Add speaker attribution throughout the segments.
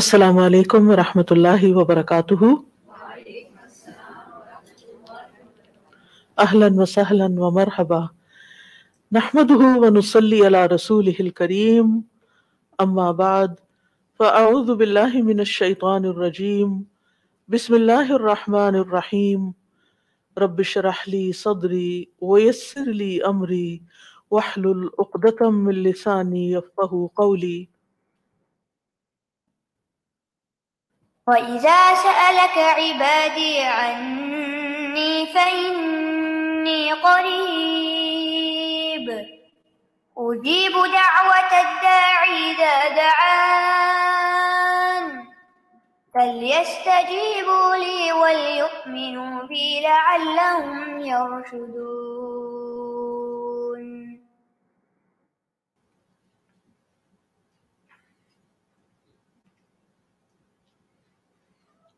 Speaker 1: السلام علیکم ورحمۃ اللہ وبرکاتہ۔ اہلا وسہلا ومرحبا، نحمده ونصلی علی رسولہ الکریم، اما بعد فاعوذ باللہ من الشیطان الرجیم، بسم اللہ الرحمن الرحیم، رب اشرح لی صدری ویسر لی امری واحلل عقدۃ من لسانی یفقہوا قولی۔
Speaker 2: وَإِذَا سَأَلَكَ عِبَادِي عَنِّي فَإِنِّي قَرِيبٌ أُجِيبُ دَعْوَةَ الدَّاعِ إِذَا دَعَانِ فَلْيَسْتَجِيبُوا لِي وَلْيُؤْمِنُوا بِي لَعَلَّهُمْ يَرْشُدُونَ۔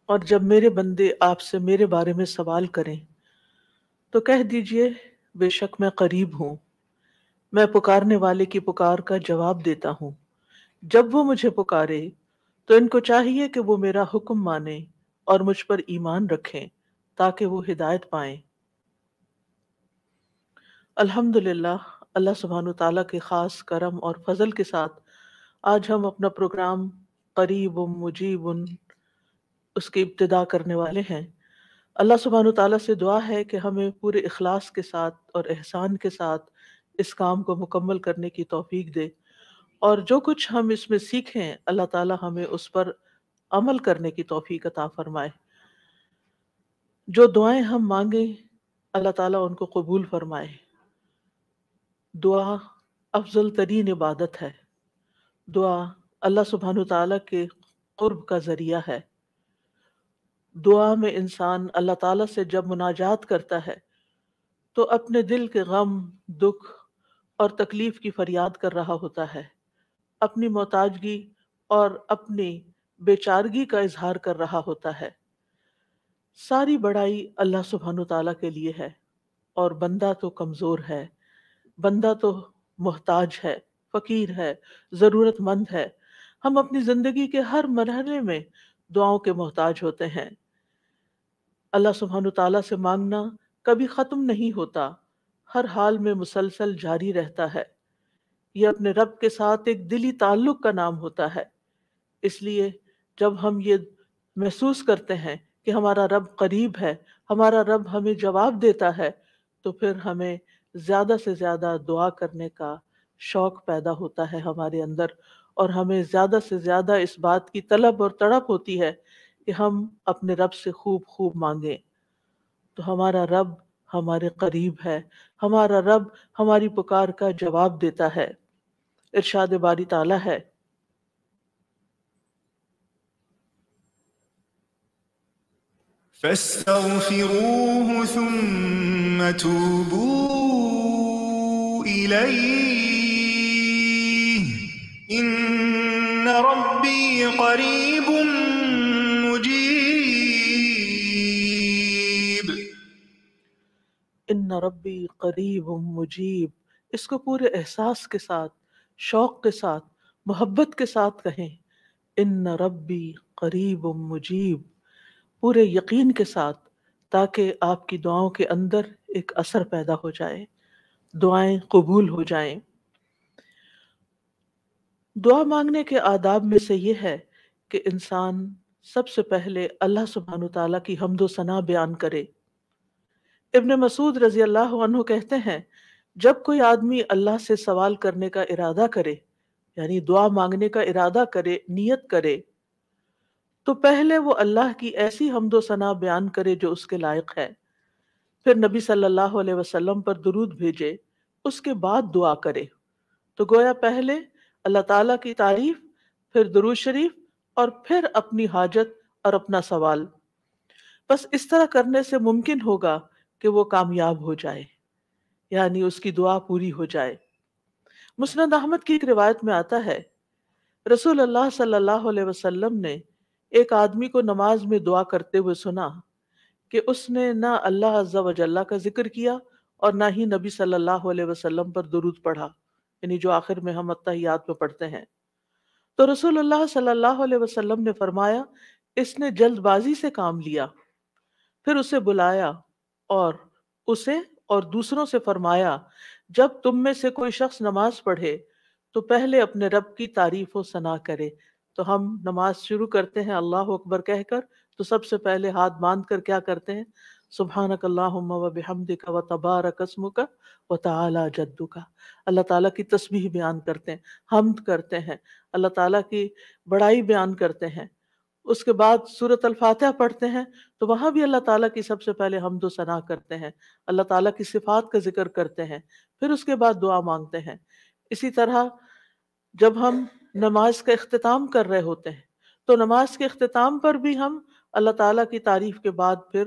Speaker 1: اور جب میرے بندے آپ سے میرے بارے میں سوال کریں تو کہہ دیجئے بے شک میں قریب ہوں، میں پکارنے والے کی پکار کا جواب دیتا ہوں۔ جب وہ مجھے پکارے تو ان کو چاہیے کہ وہ میرا حکم مانیں اور مجھ پر ایمان رکھیں تاکہ وہ ہدایت پائیں۔ الحمدللہ، اللہ سبحانہ تعالیٰ کے خاص کرم اور فضل کے ساتھ آج ہم اپنا پروگرام قریب مجیب اس کی ابتدا کرنے والے ہیں۔ اللہ سبحانہ تعالیٰ سے دعا ہے کہ ہمیں پورے اخلاص کے ساتھ اور احسان کے ساتھ اس کام کو مکمل کرنے کی توفیق دے، اور جو کچھ ہم اس میں سیکھیں اللہ تعالیٰ ہمیں اس پر عمل کرنے کی توفیق عطا فرمائے۔ جو دعائیں ہم مانگیں اللہ تعالیٰ ان کو قبول فرمائے۔ دعا افضل ترین عبادت ہے۔ دعا اللہ سبحانہ تعالیٰ کے قرب کا ذریعہ ہے۔ دعا میں انسان اللہ تعالیٰ سے جب مناجات کرتا ہے تو اپنے دل کے غم، دکھ اور تکلیف کی فریاد کر رہا ہوتا ہے، اپنی محتاجگی اور اپنی بیچارگی کا اظہار کر رہا ہوتا ہے۔ ساری بڑائی اللہ سبحانہ تعالیٰ کے لیے ہے، اور بندہ تو کمزور ہے، بندہ تو محتاج ہے، فقیر ہے، ضرورت مند ہے۔ ہم اپنی زندگی کے ہر مرحلے میں دعاؤں کے محتاج ہوتے ہیں۔ اللہ سبحانہ تعالیٰ سے مانگنا کبھی ختم نہیں ہوتا، ہر حال میں مسلسل جاری رہتا ہے۔ یہ اپنے رب کے ساتھ ایک دلی تعلق کا نام ہوتا ہے۔ اس لیے جب ہم یہ محسوس کرتے ہیں کہ ہمارا رب قریب ہے، ہمارا رب ہمیں جواب دیتا ہے، تو پھر ہمیں زیادہ سے زیادہ دعا کرنے کا شوق پیدا ہوتا ہے ہمارے اندر، اور ہمیں زیادہ سے زیادہ اس بات کی طلب اور تڑپ ہوتی ہے کہ ہم اپنے رب سے خوب خوب مانگیں۔ تو ہمارا رب ہمارے قریب ہے، ہمارا رب ہماری پکار کا جواب دیتا ہے۔ ارشاد باری تعالیٰ ہے،
Speaker 3: فاستغفروه ثم توبوا إليه إن ربي قريب مجيب۔
Speaker 1: ان ربی قریب مجیب، اس کو پورے احساس کے ساتھ، شوق کے ساتھ، محبت کے ساتھ کہیں، ان ربی قریب مجیب، پورے یقین کے ساتھ، تاکہ آپ کی دعاؤں کے اندر ایک اثر پیدا ہو جائے، دعائیں قبول ہو جائیں۔ دعا مانگنے کے آداب میں سے یہ ہے کہ انسان سب سے پہلے اللہ سبحانہ تعالیٰ کی حمد و ثنا بیان کرے۔ ابن مسعود رضی اللہ عنہ کہتے ہیں، جب کوئی آدمی اللہ سے سوال کرنے کا ارادہ کرے، یعنی دعا مانگنے کا ارادہ کرے، نیت کرے، تو پہلے وہ اللہ کی ایسی حمد و ثنا بیان کرے جو اس کے لائق ہے، پھر نبی صلی اللہ علیہ وسلم پر درود بھیجے، اس کے بعد دعا کرے۔ تو گویا پہلے اللہ تعالیٰ کی تعریف، پھر درود شریف، اور پھر اپنی حاجت اور اپنا سوال۔ بس اس طرح کرنے سے ممکن ہوگا کہ وہ کامیاب ہو جائے، یعنی اس کی دعا پوری ہو جائے۔ مسند احمد کی ایک روایت میں آتا ہے، رسول اللہ صلی اللہ علیہ وسلم نے ایک آدمی کو نماز میں دعا کرتے ہوئے سنا کہ اس نے نہ اللہ عز و جل کا ذکر کیا اور نہ ہی نبی صلی اللہ علیہ وسلم پر درود پڑھا، یعنی جو آخر میں ہم اتحیات میں پڑھتے ہیں۔ تو رسول اللہ صلی اللہ علیہ وسلم نے فرمایا اس نے جلد بازی سے کام لیا. پھر اسے بلایا اور اسے اور دوسروں سے فرمایا جب تم میں سے کوئی شخص نماز پڑھے تو پہلے اپنے رب کی تعریف و ثنا کرے. تو ہم نماز شروع کرتے ہیں اللہ اکبر کہہ کر، تو سب سے پہلے ہاتھ باندھ کر کیا کرتے ہیں؟ سبحانک اللہم و بحمدک و تبارک اسمک و تعالی جدک. اللہ تعالیٰ کی تسبیح بیان کرتے ہیں، حمد کرتے ہیں، اللہ تعالیٰ کی بڑائی بیان کرتے ہیں. اس کے بعد سورۃ الفاتحہ پڑھتے ہیں تو وہاں بھی اللہ تعالیٰ کی سب سے پہلے حمد و ثنا کرتے ہیں، اللہ تعالیٰ کی صفات کا ذکر کرتے ہیں، پھر اس کے بعد دعا مانگتے ہیں. اسی طرح جب ہم نماز کا اختتام کر رہے ہوتے ہیں تو نماز کے اختتام پر بھی ہم اللہ تعالیٰ کی تعریف کے بعد پھر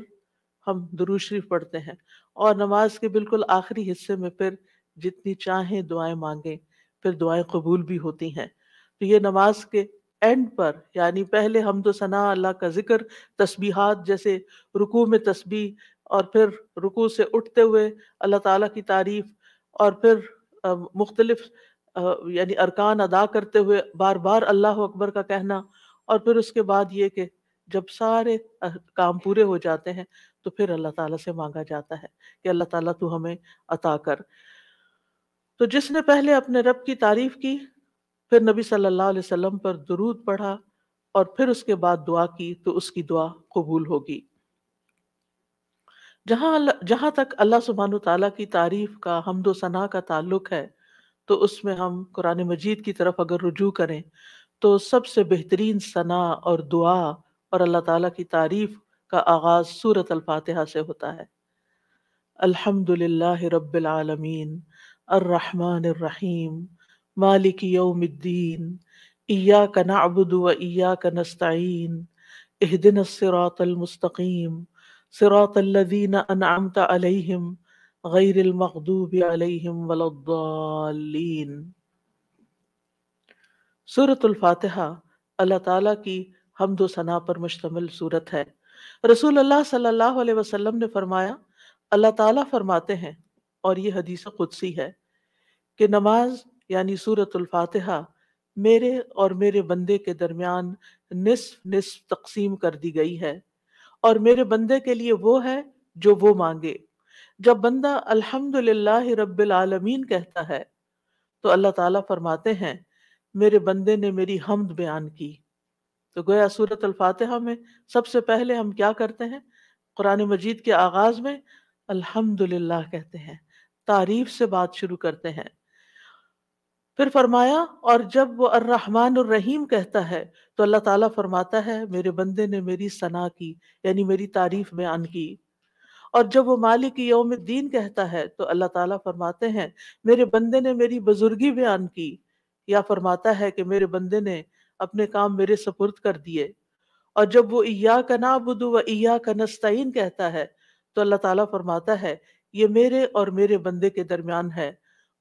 Speaker 1: ہم درود شریف پڑھتے ہیں، اور نماز کے بالکل آخری حصے میں پھر جتنی چاہیں دعائیں مانگیں، پھر دعائیں قبول بھی ہوتی ہیں. تو یہ نماز کے اینڈ پر، یعنی پہلے حمد و ثنا، اللہ کا ذکر، تسبیحات جیسے رکوع میں تسبیح، اور پھر رکوع سے اٹھتے ہوئے اللہ تعالیٰ کی تعریف، اور پھر مختلف یعنی ارکان ادا کرتے ہوئے بار بار اللہ اکبر کا کہنا، اور پھر اس کے بعد یہ کہ جب سارے کام پورے ہو جاتے ہیں تو پھر اللہ تعالیٰ سے مانگا جاتا ہے کہ اللہ تعالیٰ تو ہمیں عطا کر. تو جس نے پہلے اپنے رب کی تعریف کی، پھر نبی صلی اللہ علیہ وسلم پر درود پڑھا، اور پھر اس کے بعد دعا کی تو اس کی دعا قبول ہوگی. جہاں تک اللہ سبحانہ تعالیٰ کی تعریف کا، حمد و ثنا کا تعلق ہے، تو اس میں ہم قرآن مجید کی طرف اگر رجوع کریں تو سب سے بہترین ثنا اور دعا اور اللہ تعالیٰ کی تعریف کا آغاز سورۃ الفاتحہ سے ہوتا ہے. الحمد للہ رب العالمین الرحمن الرحیم مالک یوم الدین ایاک نعبد و ایاک نستعین اہدنا الصراط المستقیم صراط الذین انعمت علیہم غیر المغضوب علیہم ولا الضالین. سورۃ الفاتحہ اللہ تعالیٰ کی حمد و ثنا پر مشتمل سورت ہے. رسول اللہ صلی اللہ علیہ وسلم نے فرمایا، اللہ تعالیٰ فرماتے ہیں، اور یہ حدیث قدسی ہے، کہ نماز یعنی سورۃ الفاتحہ میرے اور میرے بندے کے درمیان نصف نصف تقسیم کر دی گئی ہے، اور میرے بندے کے لیے وہ ہے جو وہ مانگے. جب بندہ الحمدللہ رب العالمین کہتا ہے تو اللہ تعالیٰ فرماتے ہیں میرے بندے نے میری حمد بیان کی. تو گویا سورۃ الفاتحہ میں سب سے پہلے ہم کیا کرتے ہیں؟ قرآن مجید کے آغاز میں الحمدللہ کہتے ہیں، تعریف سے بات شروع کرتے ہیں. پھر فرمایا اور جب وہ الرحمن الرحیم کہتا ہے تو اللہ تعالیٰ فرماتا ہے میرے بندے نے میری ثنا کی، یعنی میری تعریف بیان کی. اور جب وہ مالک یوم الدین کہتا ہے تو اللہ تعالیٰ فرماتے ہیں میرے بندے نے میری بزرگی بیان کی، یا فرماتا ہے کہ میرے بندے نے اپنے کام میرے سپرد کر دیے. اور جب وہ ایاک نعبد و ایاک نستعین کہتا ہے تو اللہ تعالیٰ فرماتا ہے یہ میرے اور میرے بندے کے درمیان ہے،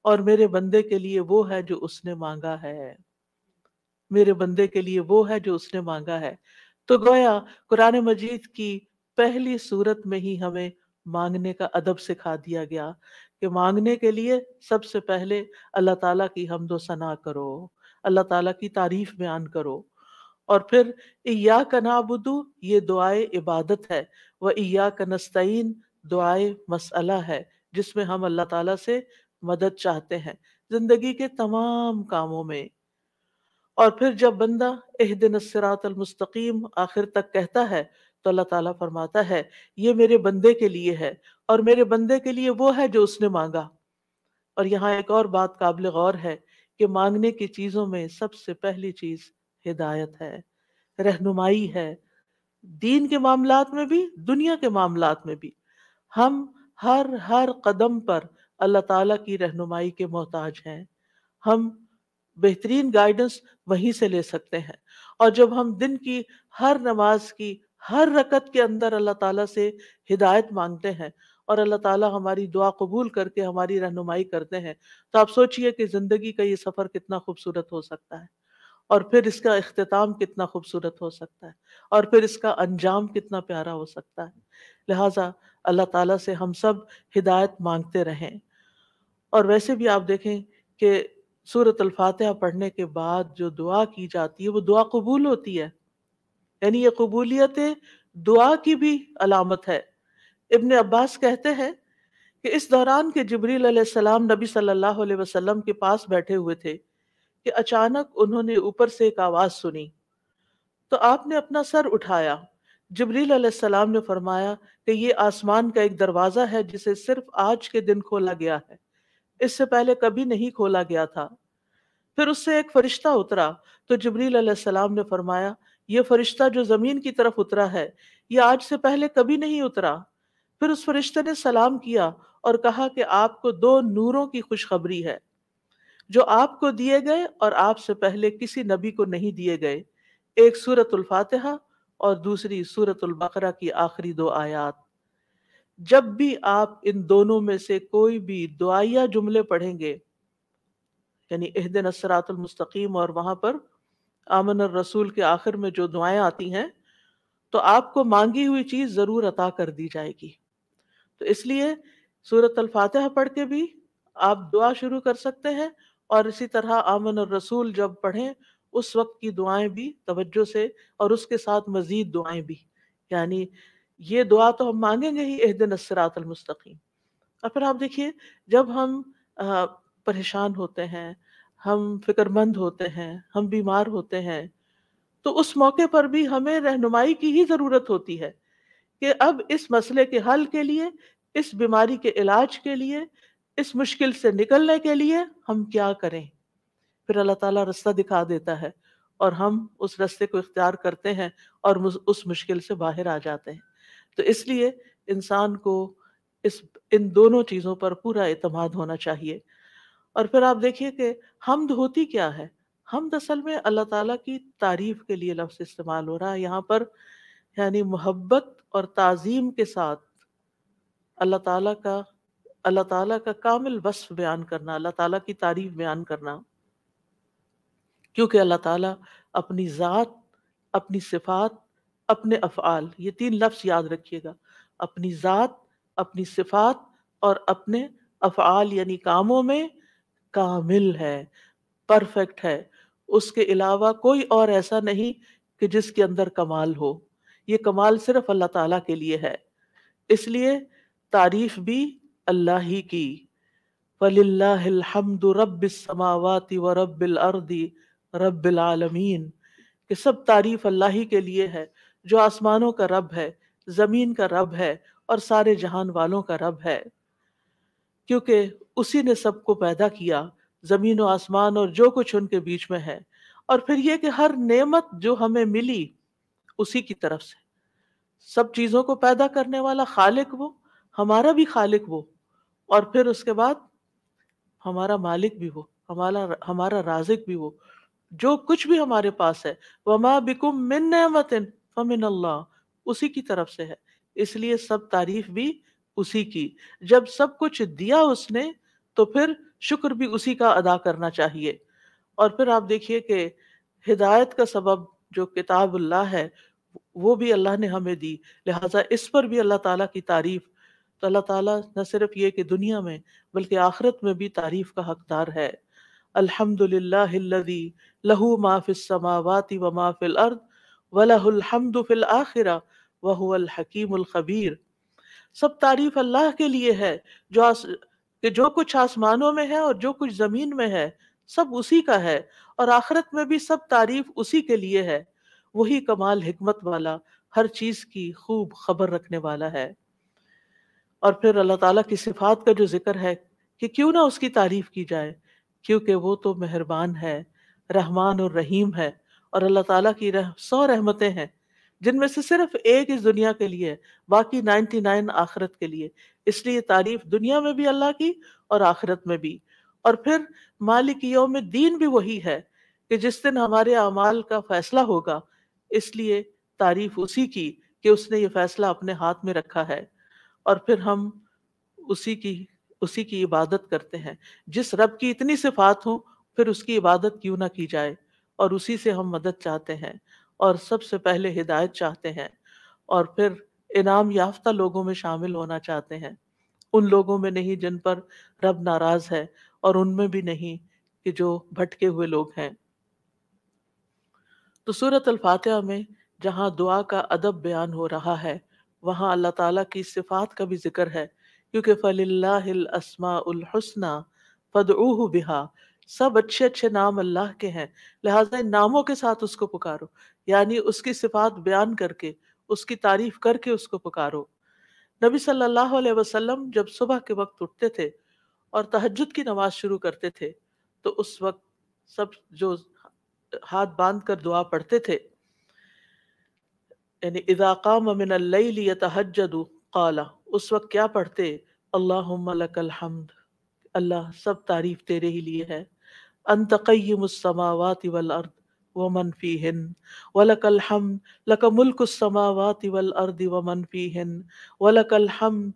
Speaker 1: اور میرے بندے کے لیے وہ ہے جو اس نے مانگا ہے. میرے بندے کے لیے وہ ہے جو اس نے مانگا ہے. تو گویا قرآن مجید کی پہلی سورت میں ہی ہمیں مانگنے کا ادب سکھا دیا گیا کہ مانگنے کے لیے سب سے پہلے اللہ تعالیٰ کی حمد و ثنا کرو، اللہ تعالیٰ کی تعریف بیان کرو. اور پھر ایاک نعبد یہ دعائے عبادت ہے، و ایاک نستعین دعائے مسئلہ ہے، جس میں ہم اللہ تعالیٰ سے مدد چاہتے ہیں زندگی کے تمام کاموں میں. اور پھر جب بندہ اہدنا الصراط المستقیم آخر تک کہتا ہے تو اللہ تعالیٰ فرماتا ہے یہ میرے بندے کے لیے ہے، اور میرے بندے کے لیے وہ ہے جو اس نے مانگا. اور یہاں ایک اور بات قابل غور ہے کہ مانگنے کی چیزوں میں سب سے پہلی چیز ہدایت ہے، رہنمائی ہے. دین کے معاملات میں بھی، دنیا کے معاملات میں بھی ہم ہر قدم پر اللہ تعالیٰ کی رہنمائی کے محتاج ہیں. ہم بہترین گائیڈنس وہیں سے لے سکتے ہیں. اور جب ہم دن کی ہر نماز کی ہر رکعت کے اندر اللہ تعالیٰ سے ہدایت مانگتے ہیں اور اللہ تعالیٰ ہماری دعا قبول کر کے ہماری رہنمائی کرتے ہیں، تو آپ سوچئے کہ زندگی کا یہ سفر کتنا خوبصورت ہو سکتا ہے، اور پھر اس کا اختتام کتنا خوبصورت ہو سکتا ہے، اور پھر اس کا انجام کتنا پیارا ہو سکتا ہے. لہٰذا اللہ تعالیٰ سے ہم سب ہدایت مانگتے رہیں. اور ویسے بھی آپ دیکھیں کہ سورۃ الفاتحہ پڑھنے کے بعد جو دعا کی جاتی ہے وہ دعا قبول ہوتی ہے، یعنی یہ قبولیت دعا کی بھی علامت ہے۔ ابن عباس کہتے ہیں کہ اس دوران کہ جبریل علیہ السلام نبی صلی اللہ علیہ وسلم کے پاس بیٹھے ہوئے تھے کہ اچانک انہوں نے اوپر سے ایک آواز سنی، تو آپ نے اپنا سر اٹھایا۔ جبریل علیہ السلام نے فرمایا کہ یہ آسمان کا ایک دروازہ ہے جسے صرف آج کے دن کھولا گیا ہے، اس سے پہلے کبھی نہیں کھولا گیا تھا۔ پھر اس سے ایک فرشتہ اترا تو جبریل علیہ السلام نے فرمایا یہ فرشتہ جو زمین کی طرف اترا ہے یہ آج سے پہلے کبھی نہیں اترا۔ پھر اس فرشتے نے سلام کیا اور کہا کہ آپ کو دو نوروں کی خوشخبری ہے جو آپ کو دیے گئے اور آپ سے پہلے کسی نبی کو نہیں دیے گئے، ایک سورۃ الفاتحہ اور دوسری سورۃ البقرہ کی آخری دو آیات۔ جب بھی آپ ان دونوں میں سے کوئی بھی دعائیہ جملے پڑھیں گے، یعنی اہدنا الصراط المستقیم اور وہاں پر آمن الرسول کے آخر میں جو دعائیں آتی ہیں، تو آپ کو مانگی ہوئی چیز ضرور عطا کر دی جائے گی۔ تو اس لیے سورۃ الفاتحہ پڑھ کے بھی آپ دعا شروع کر سکتے ہیں، اور اسی طرح آمن الرسول جب پڑھیں اس وقت کی دعائیں بھی توجہ سے، اور اس کے ساتھ مزید دعائیں بھی، یعنی یہ دعا تو ہم مانگیں گے ہی اہدنا الصراط المستقیم۔ اور پھر آپ دیکھیے جب ہم پریشان ہوتے ہیں، ہم فکر مند ہوتے ہیں، ہم بیمار ہوتے ہیں، تو اس موقع پر بھی ہمیں رہنمائی کی ہی ضرورت ہوتی ہے کہ اب اس مسئلے کے حل کے لیے، اس بیماری کے علاج کے لیے، اس مشکل سے نکلنے کے لیے ہم کیا کریں۔ پھر اللہ تعالیٰ رستہ دکھا دیتا ہے اور ہم اس رستے کو اختیار کرتے ہیں اور اس مشکل سے باہر آ جاتے ہیں۔ تو اس لیے انسان کو ان دونوں چیزوں پر پورا اعتماد ہونا چاہیے۔ اور پھر آپ دیکھیے کہ حمد ہوتی کیا ہے؟ حمد اصل میں اللہ تعالیٰ کی تعریف کے لیے لفظ استعمال ہو رہا ہے یہاں پر، یعنی محبت اور تعظیم کے ساتھ اللہ تعالیٰ کا کامل وصف بیان کرنا، اللہ تعالیٰ کی تعریف بیان کرنا، کیونکہ اللہ تعالیٰ اپنی ذات، اپنی صفات، اپنے افعال، یہ تین لفظ یاد رکھیے گا، اپنی ذات، اپنی صفات اور اپنے افعال یعنی کاموں میں کامل ہے، پرفیکٹ ہے۔ اس کے علاوہ کوئی اور ایسا نہیں کہ جس کے اندر کمال ہو، یہ کمال صرف اللہ تعالیٰ کے لیے ہے۔ اس لیے تعریف بھی اللہ ہی کی، وَلِلَّهِ الْحَمْدُ رَبِّ السَّمَاوَاتِ وَرَبِّ الْأَرْضِ رَبِّ الْعَالَمِينَ، کہ سب تعریف اللہ ہی کے لیے ہے جو آسمانوں کا رب ہے، زمین کا رب ہے اور سارے جہان والوں کا رب ہے، کیونکہ اسی نے سب کو پیدا کیا، زمین و آسمان اور جو کچھ ان کے بیچ میں ہے۔ اور پھر یہ کہ ہر نعمت جو ہمیں ملی اسی کی طرف سے، سب چیزوں کو پیدا کرنے والا خالق وہ، ہمارا بھی خالق وہ، اور پھر اس کے بعد ہمارا مالک بھی وہ، ہمارا رازق بھی وہ، جو کچھ بھی ہمارے پاس ہے، وَمَا بِكُم مِّن نِعْمَةٍ فَمِنَ اللَّهِ، اسی کی طرف سے ہے۔ اس لیے سب تعریف بھی اسی کی، جب سب کچھ دیا اس نے تو پھر شکر بھی اسی کا ادا کرنا چاہیے۔ اور پھر آپ دیکھیے کہ ہدایت کا سبب جو کتاب اللہ ہے وہ بھی اللہ نے ہمیں دی، لہٰذا اس پر بھی اللہ تعالیٰ کی تعریف۔ تو اللہ تعالیٰ نہ صرف یہ کہ دنیا میں بلکہ آخرت میں بھی تعریف کا حقدار ہے۔ الحمد للہ الذی لہ ما فی السماوات و ما فی الارض ولہ الحمد فی الآخرہ وہو الحکیم الخبیر۔ سب تعریف اللہ کے لیے ہے کہ جو کچھ آسمانوں میں ہے اور جو کچھ زمین میں ہے سب اسی کا ہے، اور آخرت میں بھی سب تعریف اسی کے لیے ہے، وہی کمال حکمت والا، ہر چیز کی خوب خبر رکھنے والا ہے۔ اور پھر اللہ تعالیٰ کی صفات کا جو ذکر ہے کہ کیوں نہ اس کی تعریف کی جائے، کیونکہ وہ تو مہربان ہے، رحمان اور رحیم ہے، اور اللہ تعالیٰ کی 100 رحمتیں ہیں جن میں سے صرف ایک اس دنیا کے لیے ہے، باقی 99 آخرت کے لیے۔ اس لیے تعریف دنیا میں بھی اللہ کی اور آخرت میں بھی۔ اور پھر مالک یوم الدین بھی وہی ہے کہ جس دن ہمارے اعمال کا فیصلہ ہوگا، اس لیے تعریف اسی کی کہ اس نے یہ فیصلہ اپنے ہاتھ میں رکھا ہے، اور پھر ہم اسی کی عبادت کرتے ہیں۔ جس رب کی اتنی صفات ہوں پھر اس کی عبادت کیوں نہ کی جائے، اور اسی سے ہم مدد چاہتے ہیں، اور سب سے پہلے ہدایت چاہتے ہیں، اور پھر انعام یافتہ لوگوں میں شامل ہونا چاہتے ہیں، ان لوگوں میں نہیں جن پر رب ناراض ہے، اور ان میں بھی نہیں کہ جو بھٹکے ہوئے لوگ ہیں۔ تو سورۃ الفاتحہ میں جہاں دعا کا ادب بیان ہو رہا ہے وہاں اللہ تعالیٰ کی صفات کا بھی ذکر ہے، کیونکہ فَلِلَّهِ الْأَسْمَاءُ الْحُسْنَى فَادْعُوهُ بِهَا، سب اچھے اچھے نام اللہ کے ہیں، لہٰذا ان ناموں کے ساتھ اس کو پکارو، یعنی اس کی صفات بیان کر کے، اس کی تعریف کر کے اس کو پکارو۔ نبی صلی اللہ علیہ وسلم جب صبح کے وقت اٹھتے تھے اور تہجد کی نماز شروع کرتے تھے تو اس وقت سب جو ہاتھ باندھ کر دعا پڑھتے تھے، یعنی اذا قام من اللیل یتہجد قال، اس وقت کیا پڑھتے؟ اللہم لک الحمد، اللہ سب تعریف تیرے ہی لیے ہے، انت قیم السماوات والارض ومن فیہن ولک الحمد لک ملک السماوات والارض ومن فیہن ولک الحمد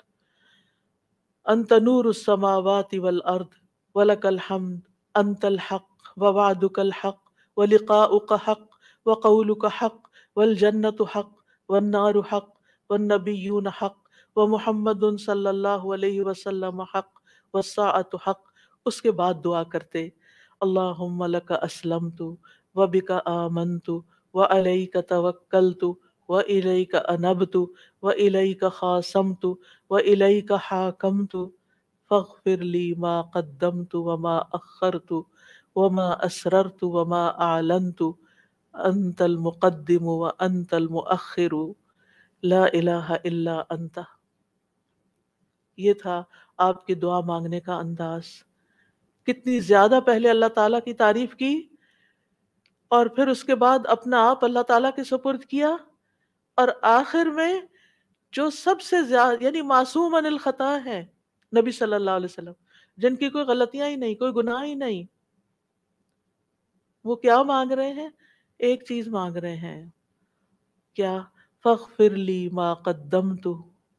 Speaker 1: انت نور السماوات والارض ولک الحمد انت الحق ووعدک الحق ولقاؤک حق وقولک حق والجنت حق والنار حق والنبیون حق ومحمد صلی اللہ علیہ وسلم حق والساعۃ حق۔ اس کے بعد دعا کرتے اللہم لک اسلمت وبک آمنت وعلیک توکلت وإلیک انبت وإلیک خاصمت وإلیک حاکمت فاغفر لی ما قدمت وما اخرت وما اسررت وما اعلنت انت المقدم وانت المؤخر لا الہ الا انت۔ یہ تھا آپ کی دعا مانگنے کا انداز۔ کتنی زیادہ پہلے اللہ تعالیٰ کی تعریف کی اور پھر اس کے بعد اپنا آپ اللہ تعالیٰ کے سپرد کیا، اور آخر میں جو سب سے زیادہ یعنی معصوم عن الخطا ہے نبی صلی اللہ علیہ وسلم، جن کی کوئی غلطیاں ہی نہیں، کوئی گناہ ہی نہیں، وہ کیا مانگ رہے ہیں؟ ایک چیز مانگ رہے ہیں، کیا؟ فاغفر لی ما قدمت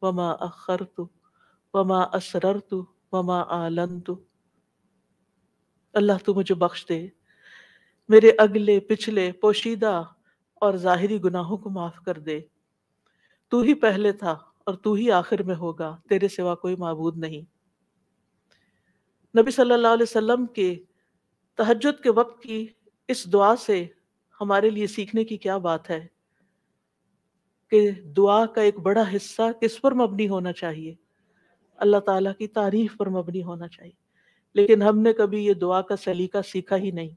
Speaker 1: وما اخرت وما اسررت وما اعلنت، اللہ تو مجھے بخش دے، میرے اگلے پچھلے پوشیدہ اور ظاہری گناہوں کو معاف کر دے، تو ہی پہلے تھا اور تو ہی آخر میں ہوگا، تیرے سوا کوئی معبود نہیں۔ نبی صلی اللہ علیہ وسلم کے تہجد کے وقت کی اس دعا سے ہمارے لیے سیکھنے کی کیا بات ہے کہ دعا کا ایک بڑا حصہ کس پر مبنی ہونا چاہیے؟ اللہ تعالیٰ کی تعریف پر مبنی ہونا چاہیے۔ لیکن ہم نے کبھی یہ دعا کا سلیقہ سیکھا ہی نہیں،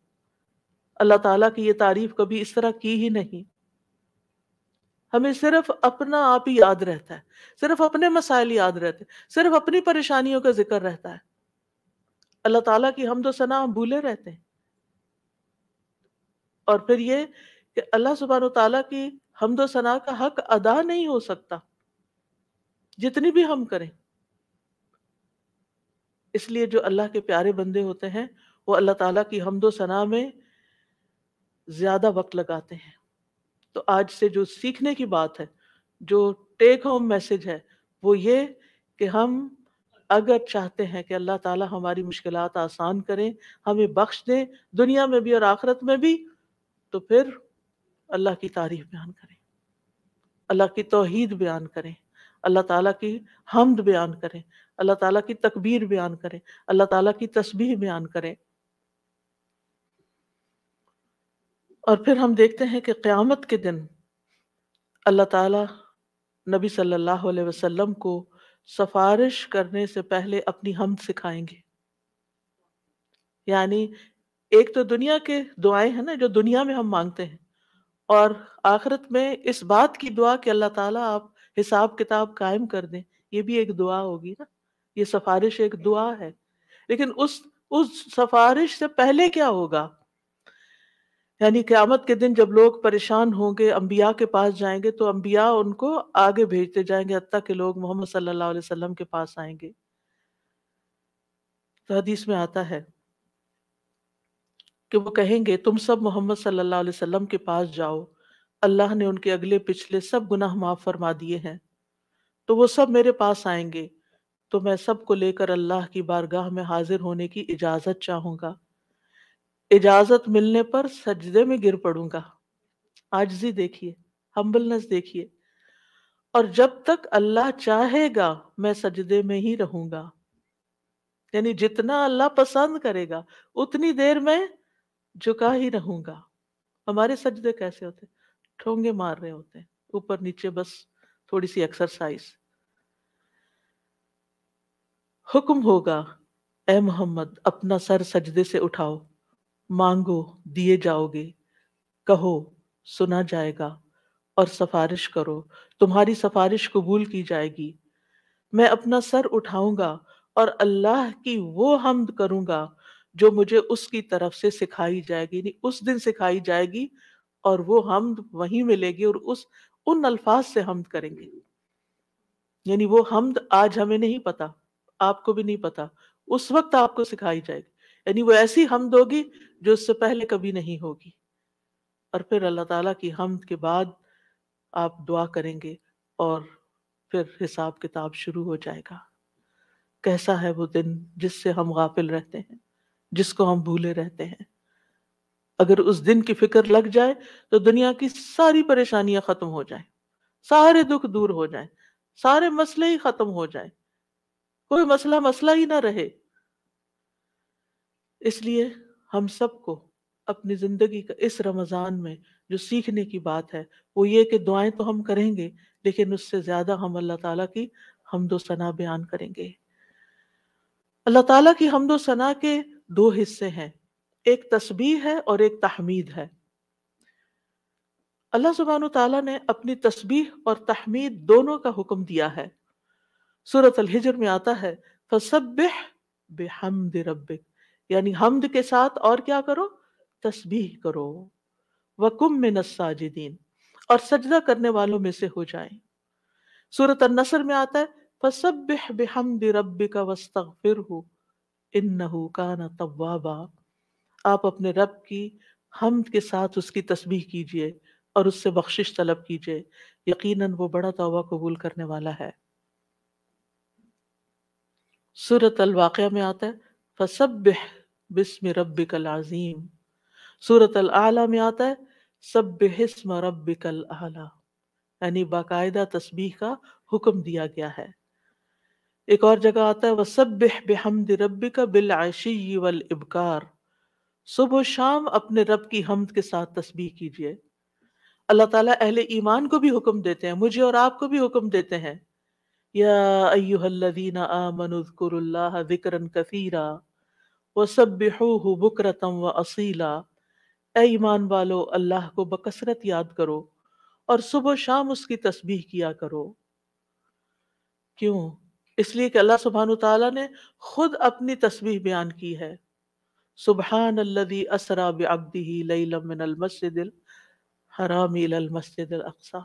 Speaker 1: اللہ تعالیٰ کی یہ تعریف کبھی اس طرح کی ہی نہیں۔ ہمیں صرف اپنا آپ ہی یاد رہتا ہے، صرف اپنے مسائل یاد رہتے ہیں، صرف اپنی پریشانیوں کا ذکر رہتا ہے، اللہ تعالیٰ کی حمد و ثنا ہم بھولے رہتے ہیں۔ اور پھر یہ کہ اللہ سبحانہ و تعالیٰ کی حمد و ثنا کا حق ادا نہیں ہو سکتا جتنی بھی ہم کریں۔ اس لیے جو اللہ کے پیارے بندے ہوتے ہیں وہ اللہ تعالیٰ کی حمد و ثنا میں زیادہ وقت لگاتے ہیں۔ تو آج سے جو سیکھنے کی بات ہے، جو ٹیک ہوم میسج ہے، وہ یہ کہ ہم اگر چاہتے ہیں کہ اللہ تعالیٰ ہماری مشکلات آسان کریں، ہمیں بخش دیں دنیا میں بھی اور آخرت میں بھی، تو پھر اللہ کی تعریف بیان کریں، اللہ کی توحید بیان کریں، اللہ تعالیٰ کی حمد بیان کریں، اللہ تعالیٰ کی تکبیر بیان کریں، اللہ تعالیٰ کی تسبیح بیان کریں۔ اور پھر ہم دیکھتے ہیں کہ قیامت کے دن اللہ تعالیٰ نبی صلی اللہ علیہ وسلم کو سفارش کرنے سے پہلے اپنی حمد سکھائیں گے۔ یعنی ایک تو دنیا کے دعائیں ہیں نا جو دنیا میں ہم مانگتے ہیں، اور آخرت میں اس بات کی دعا کہ اللہ تعالیٰ آپ حساب کتاب قائم کر دیں، یہ بھی ایک دعا ہوگی نا، یہ سفارش ایک دعا ہے۔ لیکن اس سفارش سے پہلے کیا ہوگا؟ یعنی قیامت کے دن جب لوگ پریشان ہوں گے، انبیاء کے پاس جائیں گے تو انبیاء ان کو آگے بھیجتے جائیں گے حتیٰ کہ لوگ محمد صلی اللہ علیہ وسلم کے پاس آئیں گے۔ تو حدیث میں آتا ہے کہ وہ کہیں گے تم سب محمد صلی اللہ علیہ وسلم کے پاس جاؤ، اللہ نے ان کے اگلے پچھلے سب گناہ معاف فرما دیے ہیں، تو وہ سب میرے پاس آئیں گے، تو میں سب کو لے کر اللہ کی بارگاہ میں حاضر ہونے کی اجازت چاہوں گا۔ اجازت ملنے پر سجدے میں گر پڑوں گا۔ عاجزی دیکھیے، ہمبلنس دیکھیے، اور جب تک اللہ چاہے گا میں سجدے میں ہی رہوں گا، یعنی جتنا اللہ پسند کرے گا اتنی دیر میں جھکا ہی رہوں گا. ہمارے سجدے کیسے ہوتے ہیں؟ ٹھونگے مار رہے ہوتے ہیں اوپر نیچے، بس تھوڑی سی ایکسرسائز. حکم ہوگا اے محمد اپنا سر سجدے سے اٹھاؤ، مانگو دیے جاؤ گے، کہو سنا جائے گا، اور سفارش کرو تمہاری سفارش قبول کی جائے گی. میں اپنا سر اٹھاؤں گا اور اللہ کی وہ حمد کروں گا جو مجھے اس کی طرف سے سکھائی جائے گی، یعنی اس دن سکھائی جائے گی، اور وہ حمد وہیں ملے گی، اور ان الفاظ سے حمد کریں گے. یعنی وہ حمد آج ہمیں نہیں پتا، آپ کو بھی نہیں پتا، اس وقت آپ کو سکھائی جائے گی. یعنی وہ ایسی حمد ہوگی جو اس سے پہلے کبھی نہیں ہوگی. اور پھر اللہ تعالیٰ کی حمد کے بعد آپ دعا کریں گے اور پھر حساب کتاب شروع ہو جائے گا. کیسا ہے وہ دن جس سے ہم غافل رہتے ہیں، جس کو ہم بھولے رہتے ہیں. اگر اس دن کی فکر لگ جائے تو دنیا کی ساری پریشانیاں ختم ہو جائیں، سارے دکھ دور ہو جائیں، سارے مسئلے ہی ختم ہو جائیں، کوئی مسئلہ ہی نہ رہے. اس لیے ہم سب کو اپنی زندگی کا اس رمضان میں جو سیکھنے کی بات ہے وہ یہ کہ دعائیں تو ہم کریں گے، لیکن اس سے زیادہ ہم اللہ تعالیٰ کی حمد و ثنا بیان کریں گے. اللہ تعالیٰ کی حمد و ثنا کے دو حصے ہیں، ایک تسبیح ہے اور ایک تحمید ہے. اللہ سبحانہ تعالیٰ نے اپنی تسبیح اور تحمید دونوں کا حکم دیا ہے. سورۃ الحجر میں آتا ہے فسبح بحمد ربک، یعنی حمد کے ساتھ اور کیا کرو؟ تسبیح کرو. وَقُم مِّنَ الساجدین، اور سجدہ کرنے والوں میں سے ہو جائیں. سورۃ النصر میں آتا ہے فسبح بحمد ربک واستغفرہ انہ کان توابا. آپ اپنے رب کی حمد کے ساتھ اس کی تسبیح کیجئے اور اس سے بخشش طلب کیجئے، یقیناً وہ بڑا توبہ قبول کرنے والا ہے. سورۃ الواقعہ میں آتا ہے فسبح بسم ربک العظیم. سورۃ الاعلیٰ میں آتا ہے سبح اسم ربک الاعلیٰ، یعنی باقاعدہ تسبیح کا حکم دیا گیا ہے. ایک اور جگہ آتا ہے وسبح بحمد ربک بالعشی والابکار، صبح و شام اپنے رب کی حمد کے ساتھ تسبیح کیجئے. اللہ تعالیٰ اہل ایمان کو بھی حکم دیتے ہیں، مجھے اور آپ کو بھی حکم دیتے ہیں یا ایھا الذین آمنوا اذکروا اللہ ذکرا کثیرا وسبحوہ بکرۃ واصیلا. اے ایمان والو اللہ کو بکثرت یاد کرو اور صبح و شام اس کی تسبیح کیا کرو. کیوں؟ اس لیے کہ اللہ سبحانہ تعالیٰ نے خود اپنی تسبیح بیان کی ہے. سبحان الذی اسری بعبدہ لیلا من المسجد الحرام الی المسجد الاقصی.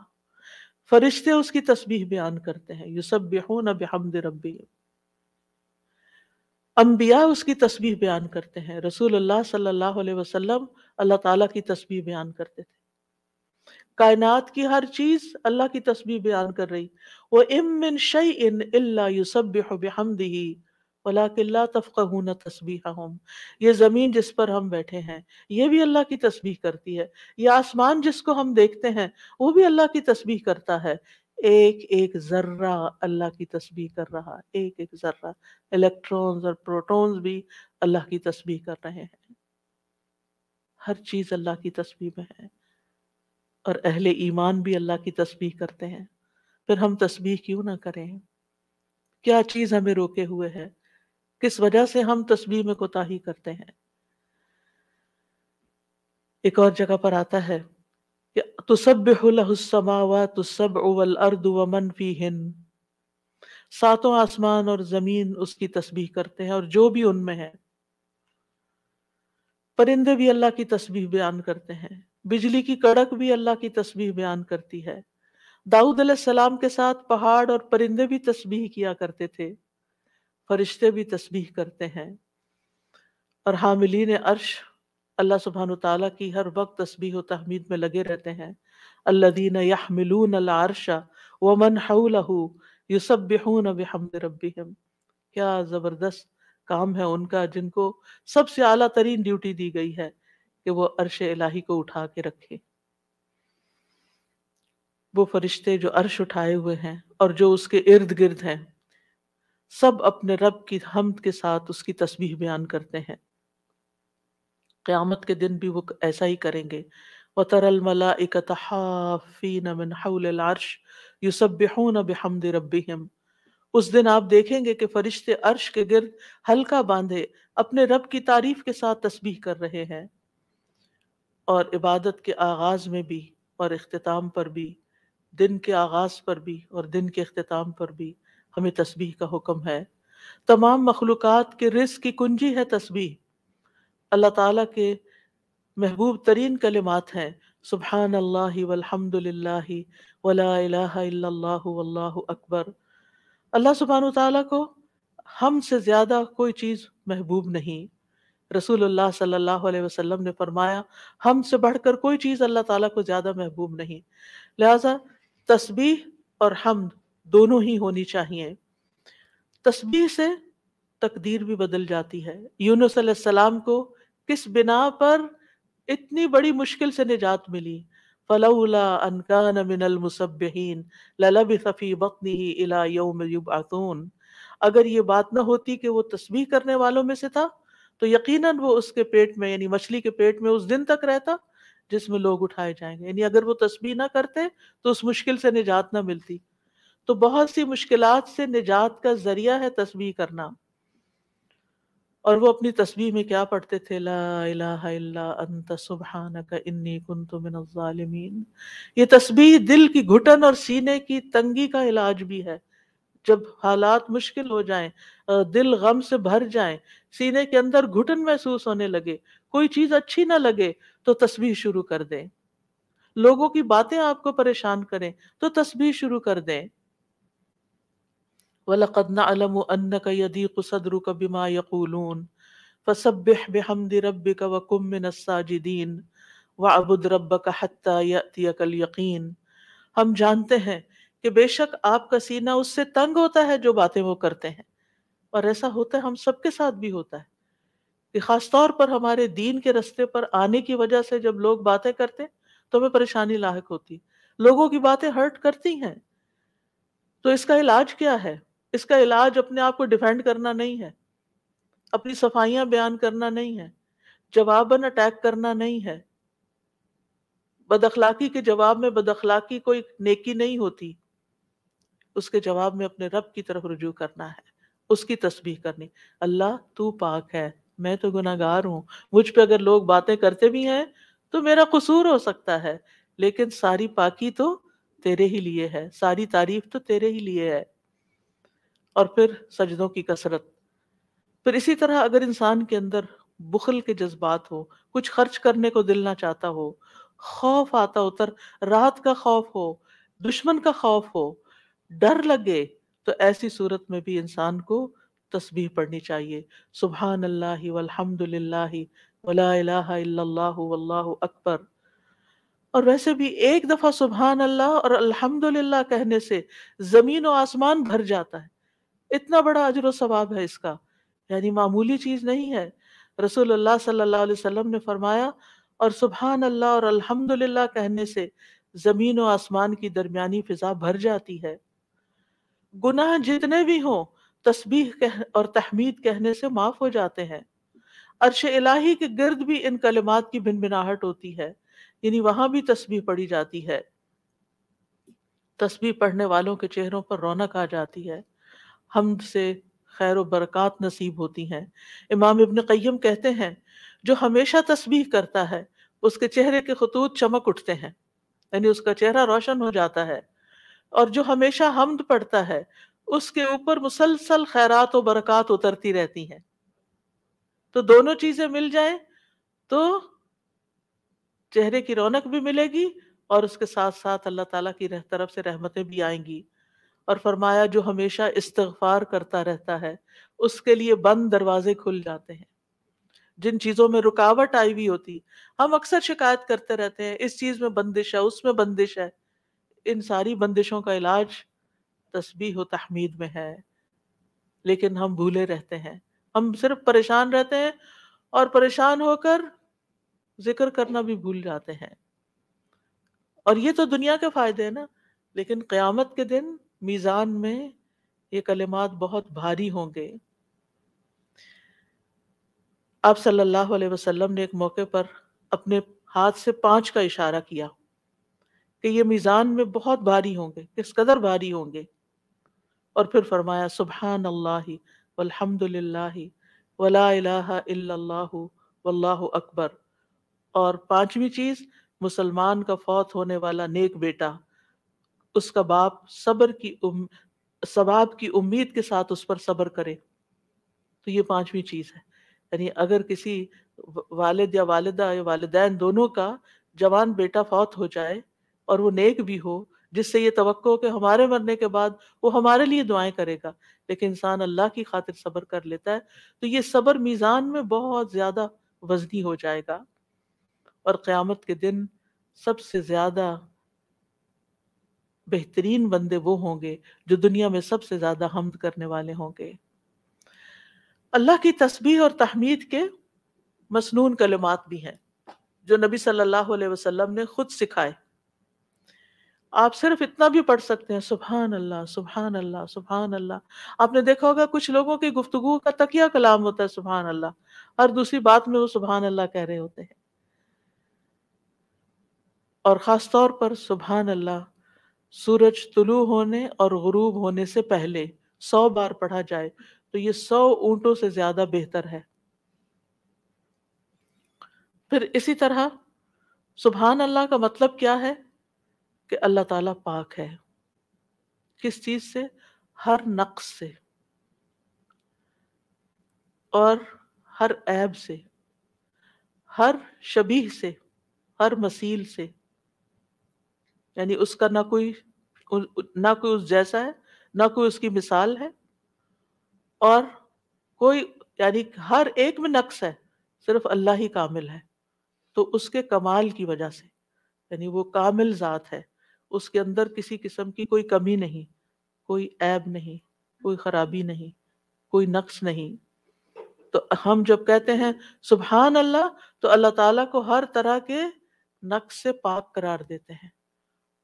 Speaker 1: فرشتے اس کی تسبیح بیان کرتے ہیں، یسبحون بحمد ربہم. انبیاء اس کی تسبیح بیان کرتے ہیں. رسول اللہ صلی اللہ علیہ وسلم اللہ تعالیٰ کی تسبیح بیان کرتے تھے. کائنات کی ہر چیز اللہ کی تسبیح بیان کر رہی. وَإِن مِّن شَيْءٍ إِلَّا يُسَبِّحُ بِحَمْدِهِ وَلَٰكِن لَّا تَفْقَهُونَ تَسْبِيحَهُمْ. یہ زمین جس پر ہم بیٹھے ہیں یہ بھی اللہ کی تسبیح کرتی ہے، یہ آسمان جس کو ہم دیکھتے ہیں وہ بھی اللہ کی تسبیح کرتا ہے. ایک ایک ذرہ اللہ کی تسبیح کر رہا ہے، ایک ایک ذرہ. الیکٹرونز اور پروٹونز بھی اللہ کی تسبیح کر رہے ہیں. ہر چیز اللہ کی تسبیح میں ہے، اور اہل ایمان بھی اللہ کی تسبیح کرتے ہیں. پھر ہم تسبیح کیوں نہ کریں؟ کیا چیز ہمیں روکے ہوئے ہے؟ کس وجہ سے ہم تسبیح میں کوتاہی کرتے ہیں؟ ایک اور جگہ پر آتا ہے کہ تسبح لہ السماوات السبع والارض ومن فیہن. ساتوں آسمان اور زمین اس کی تسبیح کرتے ہیں اور جو بھی ان میں ہے. پرندے بھی اللہ کی تسبیح بیان کرتے ہیں، بجلی کی کڑک بھی اللہ کی تسبیح بیان کرتی ہے. داؤد علیہ السلام کے ساتھ پہاڑ اور پرندے بھی تسبیح کیا کرتے تھے، فرشتے بھی تسبیح کرتے ہیں. اور حاملین عرش اللہ سبحانہ تعالیٰ کی ہر وقت تسبیح و تحمید میں لگے رہتے ہیں. الذین یحملون العرش ومن حولہ یسبحون بحمد ربہم. کیا زبردست کام ہے ان کا، جن کو سب سے اعلیٰ ترین ڈیوٹی دی گئی ہے کہ وہ عرش الہی کو اٹھا کے رکھے. وہ فرشتے جو عرش اٹھائے ہوئے ہیں اور جو اس کے ارد گرد ہیں، سب اپنے رب کی حمد کے ساتھ اس کی تسبیح بیان کرتے ہیں۔ قیامت کے دن بھی وہ ایسا ہی کریں گے۔ وَتَرَى الْمَلَائِكَةَ حَافِّينَ مِنْ حَوْلِ الْعَرْشِ يُسَبِّحُونَ بِحَمْدِ رَبِّهِمْ۔ اس دن آپ دیکھیں گے کہ فرشتے عرش کے گرد حلقہ باندھے اپنے رب کی تعریف کے ساتھ تسبیح کر رہے ہیں۔ اور عبادت کے آغاز میں بھی اور اختتام پر بھی، دن کے آغاز پر بھی اور دن کے اختتام پر بھی ہمیں تسبیح کا حکم ہے۔ تمام مخلوقات کے رزق کی کنجی ہے تسبیح۔ اللہ تعالیٰ کے محبوب ترین کلمات ہیں سبحان اللہ والحمد للہ ولا الہ الا اللہ واللہ اکبر۔ اللہ سبحانہ وتعالیٰ کو ہم سے زیادہ کوئی چیز محبوب نہیں۔ رسول اللہ صلی اللہ علیہ وسلم نے فرمایا ہم سے بڑھ کر کوئی چیز اللہ تعالیٰ کو زیادہ محبوب نہیں، لہذا تسبیح اور حمد دونوں ہی ہونی چاہیے۔ تسبیح سے تقدیر بھی بدل جاتی ہے۔ یونس علیہ السلام کو کس بنا پر اتنی بڑی مشکل سے نجات ملی؟ فلولا ان کان من المسبحین للبث فی بطنہ الی یوم یبعثون۔ اگر یہ بات نہ ہوتی کہ وہ تسبیح کرنے والوں میں سے تھا تو یقیناً وہ اس کے پیٹ میں یعنی مچھلی کے پیٹ میں اس دن تک رہتا جس میں لوگ اٹھائے جائیں گے۔ یعنی اگر وہ تسبیح نہ کرتے تو اس مشکل سے نجات نہ ملتی۔ تو بہت سی مشکلات سے نجات کا ذریعہ ہے تسبیح کرنا۔ اور وہ اپنی تسبیح میں کیا پڑھتے تھے؟ لا الہ الا انت سبحانک انی کنت من الظالمین۔ یہ تسبیح دل کی گھٹن اور سینے کی تنگی کا علاج بھی ہے۔ جب حالات مشکل ہو جائیں، دل غم سے بھر جائیں، سینے کے اندر گھٹن محسوس ہونے لگے، کوئی چیز اچھی نہ لگے تو تسبیح شروع کر دیں۔ لوگوں کی باتیں آپ کو پریشان کریں تو تسبیح شروع کر دیں۔ وَلَقَدْ نَعْلَمُ أَنَّكَ يَضِيقُ صَدْرُكَ بِمَا يَقُولُونَ فَسَبِّحْ بِحَمْدِ رَبِّكَ وَكُن مِّنَ السَّاجِدِينَ وَاعْبُدْ رَبَّكَ حَتَّى يَأْتِيَكَ الْيَقِينُ۔ ہم جانتے ہیں کہ بے شک آپ کا سینہ اس سے تنگ ہوتا ہے جو باتیں وہ کرتے ہیں، اور ایسا ہوتا ہے، ہم سب کے ساتھ بھی ہوتا ہے کہ خاص طور پر ہمارے دین کے رستے پر آنے کی وجہ سے جب لوگ باتیں کرتے تو ہمیں پریشانی لاحق ہوتی۔ لوگوں کی باتیں ہرٹ کرتی ہیں، تو اس کا علاج کیا ہے؟ اس کا علاج اپنے آپ کو ڈیفینڈ کرنا نہیں ہے، اپنی صفائیاں بیان کرنا نہیں ہے، جواباً اٹیک کرنا نہیں ہے۔ بد اخلاقی کے جواب میں بد اخلاقی کوئی نیکی نہیں ہوتی، اس کے جواب میں اپنے رب کی طرف رجوع کرنا ہے، اس کی تسبیح کرنی۔ اللہ تو پاک ہے، میں تو گناہ گار ہوں، مجھ پہ اگر لوگ باتیں کرتے بھی ہیں تو میرا قصور ہو سکتا ہے، لیکن ساری پاکی تو تیرے ہی لیے ہے، ساری تعریف تو تیرے ہی لیے ہے۔ اور پھر سجدوں کی کثرت۔ پھر اسی طرح اگر انسان کے اندر بخل کے جذبات ہو، کچھ خرچ کرنے کو دل نہ چاہتا ہو، خوف آتا ہو، رات کا خوف ہو، دشمن کا خوف ہو، ڈر لگے، تو ایسی صورت میں بھی انسان کو تسبیح پڑھنی چاہیے۔ سبحان اللہ والحمد للہ ولا الہ الا اللہ واللہ اکبر۔ اور ویسے بھی ایک دفعہ سبحان اللہ اور الحمد للہ کہنے سے زمین و آسمان بھر جاتا ہے، اتنا بڑا اجر و ثواب ہے اس کا، یعنی معمولی چیز نہیں ہے۔ رسول اللہ صلی اللہ علیہ وسلم نے فرمایا اور سبحان اللہ اور الحمد للہ کہنے سے زمین و آسمان کی درمیانی فضا بھر جاتی ہے۔ گناہ جتنے بھی ہوں تسبیح اور تحمید کہنے سے معاف ہو جاتے ہیں۔ عرش الہی کے گرد بھی ان کلمات کی بنبناہٹ ہوتی ہے، یعنی وہاں بھی تسبیح پڑھی جاتی ہے۔ تسبیح پڑھنے والوں کے چہروں پر رونق آ جاتی ہے، حمد سے خیر و برکات نصیب ہوتی ہیں۔ امام ابن قیم کہتے ہیں جو ہمیشہ تسبیح کرتا ہے اس کے چہرے کے خطوط چمک اٹھتے ہیں، یعنی اس کا چہرہ روشن ہو جاتا ہے، اور جو ہمیشہ حمد پڑھتا ہے اس کے اوپر مسلسل خیرات و برکات اترتی رہتی ہیں۔ تو دونوں چیزیں مل جائیں تو چہرے کی رونق بھی ملے گی اور اس کے ساتھ ساتھ اللہ تعالیٰ کی طرف سے رحمتیں بھی آئیں گی۔ اور فرمایا جو ہمیشہ استغفار کرتا رہتا ہے اس کے لیے بند دروازے کھل جاتے ہیں۔ جن چیزوں میں رکاوٹ آئی ہوئی ہوتی، ہم اکثر شکایت کرتے رہتے ہیں اس چیز میں بندش ہے، اس میں بندش ہے، ان ساری بندشوں کا علاج تسبیح و تحمید میں ہے، لیکن ہم بھولے رہتے ہیں، ہم صرف پریشان رہتے ہیں اور پریشان ہو کر ذکر کرنا بھی بھول جاتے ہیں۔ اور یہ تو دنیا کے فائدے ہیں نا، لیکن قیامت کے دن میزان میں یہ کلمات بہت بھاری ہوں گے۔ آپ صلی اللہ علیہ وسلم نے ایک موقع پر اپنے ہاتھ سے 5 کا اشارہ کیا کہ یہ میزان میں بہت بھاری ہوں گے، کس قدر بھاری ہوں گے، اور پھر فرمایا سبحان اللہ والحمد للہ ولا الہ الا اللہ واللہ اکبر۔ اور 5ویں چیز، مسلمان کا فوت ہونے والا نیک بیٹا، اس کا باپ ثواب کی امید کے ساتھ اس پر صبر کرے، تو یہ 5ویں چیز ہے۔ یعنی اگر کسی والد یا والدہ یا والدین دونوں کا جوان بیٹا فوت ہو جائے اور وہ نیک بھی ہو، جس سے یہ توقع ہو کہ ہمارے مرنے کے بعد وہ ہمارے لیے دعائیں کرے گا، لیکن انسان اللہ کی خاطر صبر کر لیتا ہے، تو یہ صبر میزان میں بہت زیادہ وزنی ہو جائے گا، اور قیامت کے دن سب سے زیادہ بہترین بندے وہ ہوں گے جو دنیا میں سب سے زیادہ حمد کرنے والے ہوں گے۔ اللہ کی تسبیح اور تحمید کے مسنون کلمات بھی ہیں جو نبی صلی اللہ علیہ وسلم نے خود سکھائے۔ آپ صرف اتنا بھی پڑھ سکتے ہیں، سبحان اللہ سبحان اللہ سبحان اللہ۔ آپ نے دیکھا ہوگا کچھ لوگوں کی گفتگو کا تکیہ کلام ہوتا ہے سبحان اللہ، ہر دوسری بات میں وہ سبحان اللہ کہہ رہے ہوتے ہیں۔ اور خاص طور پر سبحان اللہ سورج طلوع ہونے اور غروب ہونے سے پہلے 100 بار پڑھا جائے تو یہ 100 اونٹوں سے زیادہ بہتر ہے۔ پھر اسی طرح سبحان اللہ کا مطلب کیا ہے کہ اللہ تعالیٰ پاک ہے، کس چیز سے؟ ہر نقص سے اور ہر عیب سے، ہر شبیہ سے، ہر مثیل سے، یعنی اس کا نہ کوئی اس جیسا ہے، نہ کوئی اس کی مثال ہے، اور کوئی یعنی ہر ایک میں نقص ہے، صرف اللہ ہی کامل ہے۔ تو اس کے کمال کی وجہ سے، یعنی وہ کامل ذات ہے، اس کے اندر کسی قسم کی کوئی کمی نہیں، کوئی عیب نہیں، کوئی خرابی نہیں، کوئی نقص نہیں۔ تو ہم جب کہتے ہیں سبحان اللہ تو اللہ تعالیٰ کو ہر طرح کے نقص سے پاک قرار دیتے ہیں،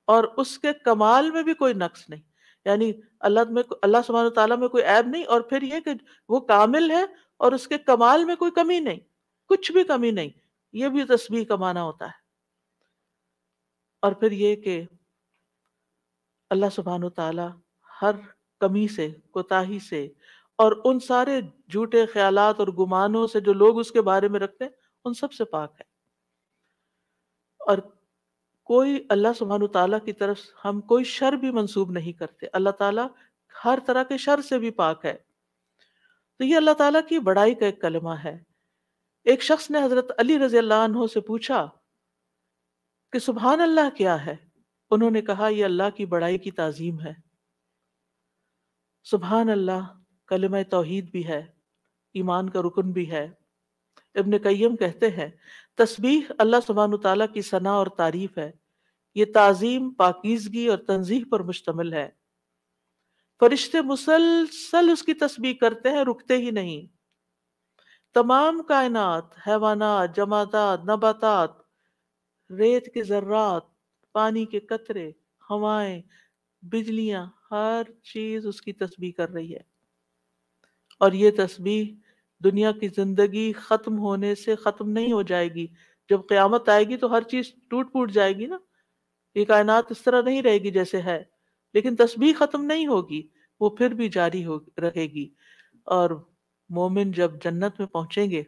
Speaker 1: اور اس کے کمال میں بھی کوئی نقص نہیں، یعنی اللہ سبحانہ تعالیٰ میں کوئی عیب نہیں، اور پھر یہ کہ وہ کامل ہے اور اس کے کمال میں کوئی کمی نہیں، کچھ بھی کمی نہیں، یہ بھی تسبیح کا معنی ہوتا ہے۔ اور پھر یہ کہ اللہ سبحانہ تعالیٰ ہر کمی سے، کوتاہی سے، اور ان سارے جھوٹے خیالات اور گمانوں سے جو لوگ اس کے بارے میں رکھتے ہیں، ان سب سے پاک ہے۔ اور کوئی اللہ سبحانہ تعالیٰ کی طرف ہم کوئی شر بھی منسوب نہیں کرتے، اللہ تعالیٰ ہر طرح کے شر سے بھی پاک ہے۔ تو یہ اللہ تعالیٰ کی بڑائی کا ایک کلمہ ہے۔ ایک شخص نے حضرت علی رضی اللہ عنہ سے پوچھا کہ سبحان اللہ کیا ہے؟ انہوں نے کہا یہ اللہ کی بڑائی کی تعظیم ہے۔ سبحان اللہ کلمہ توحید بھی ہے، ایمان کا رکن بھی ہے۔ ابن قیم کہتے ہیں تسبیح اللہ سبحانہ تعالیٰ کی ثنا اور تعریف ہے، یہ تعظیم، پاکیزگی اور تنزیہ پر مشتمل ہے۔ فرشتے مسلسل اس کی تسبیح کرتے ہیں، رکتے ہی نہیں۔ تمام کائنات، حیوانات، جمادات، نباتات، ریت کے ذرات، پانی کے قطرے، ہوائیں، بجلیاں، ہر چیز اس کی تسبیح کر رہی ہے۔ اور یہ تسبیح دنیا کی زندگی ختم ہونے سے ختم نہیں ہو جائے گی۔ جب قیامت آئے گی تو ہر چیز ٹوٹ پھوٹ جائے گی نا، یہ کائنات اس طرح نہیں رہے گی جیسے ہے، لیکن تسبیح ختم نہیں ہوگی، وہ پھر بھی جاری رہے گی۔ اور مومن جب جنت میں پہنچیں گے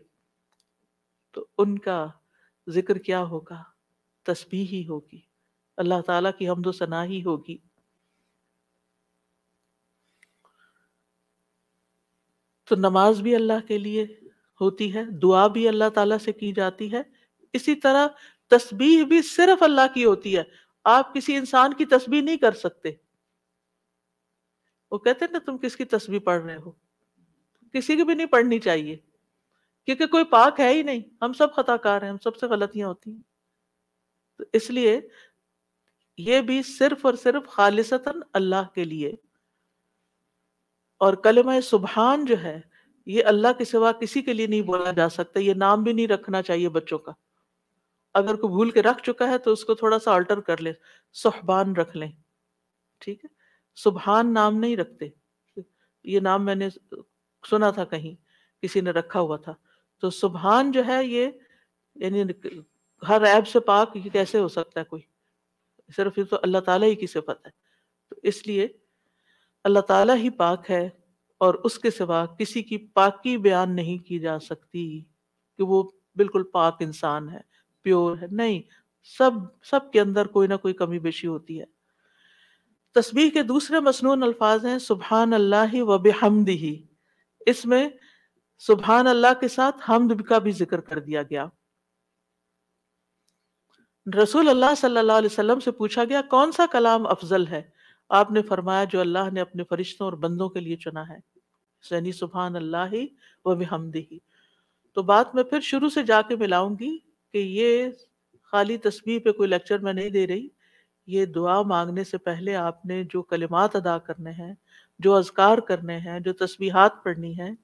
Speaker 1: تو ان کا ذکر کیا ہوگا؟ تسبیح ہی ہوگی، اللہ تعالیٰ کی حمد و ثنا ہی ہوگی۔ تو نماز بھی اللہ کے لیے ہوتی ہے، دعا بھی اللہ تعالیٰ سے کی جاتی ہے، اسی طرح تسبیح بھی صرف اللہ کی ہوتی ہے۔ آپ کسی انسان کی تسبیح نہیں کر سکتے۔ وہ کہتے ہیں نا تم کس کی تسبیح پڑھ رہے ہو، کسی کی بھی نہیں پڑھنی چاہیے، کیونکہ کوئی پاک ہے ہی نہیں، ہم سب خطا کار ہیں، ہم سب سے غلطیاں ہوتی ہیں۔ تو اس لیے یہ بھی صرف اور صرف خالصتاً اللہ کے لیے۔ اور کلمہ سبحان جو ہے یہ اللہ کے سوا کسی کے لیے نہیں بولا جا سکتا، یہ نام بھی نہیں رکھنا چاہیے بچوں کا۔ اگر کوئی بھول کے رکھ چکا ہے تو اس کو تھوڑا سا آلٹر کر لے، سبحان رکھ لیں، ٹھیک ہے؟ سبحان نام نہیں رکھتے، یہ نام میں نے سنا تھا کہیں، کسی نے رکھا ہوا تھا. تو سبحان جو ہے یہ یعنی ہر عیب سے پاک یہ کیسے ہو سکتا ہے کوئی؟ صرف یہ تو اللہ تعالیٰ ہی کی صفت ہے. تو اس لیے اللہ تعالیٰ ہی پاک ہے، اور اس کے سوا کسی کی پاکی بیان نہیں کی جا سکتی کہ وہ بالکل پاک انسان ہے، پیور ہے. نہیں، سب کے اندر کوئی نہ کوئی کمی بیشی ہوتی ہے. تسبیح کے دوسرے مسنون الفاظ ہیں سبحان اللہ و بحمدہ. اس میں سبحان اللہ کے ساتھ حمد کا بھی ذکر کر دیا گیا. رسول اللہ صلی اللہ علیہ وسلم سے پوچھا گیا کون سا کلام افضل ہے؟ آپ نے فرمایا جو اللہ نے اپنے فرشتوں اور بندوں کے لیے چنا ہے، یعنی سبحان اللہ و بحمدہ. تو بات میں پھر شروع سے جا کے ملاؤں گی کہ یہ خالی تسبیح پہ کوئی لیکچر میں نہیں دے رہی. یہ دعا مانگنے سے پہلے آپ نے جو کلمات ادا کرنے ہیں، جو اذکار کرنے ہیں، جو تسبیحات پڑھنی ہیں،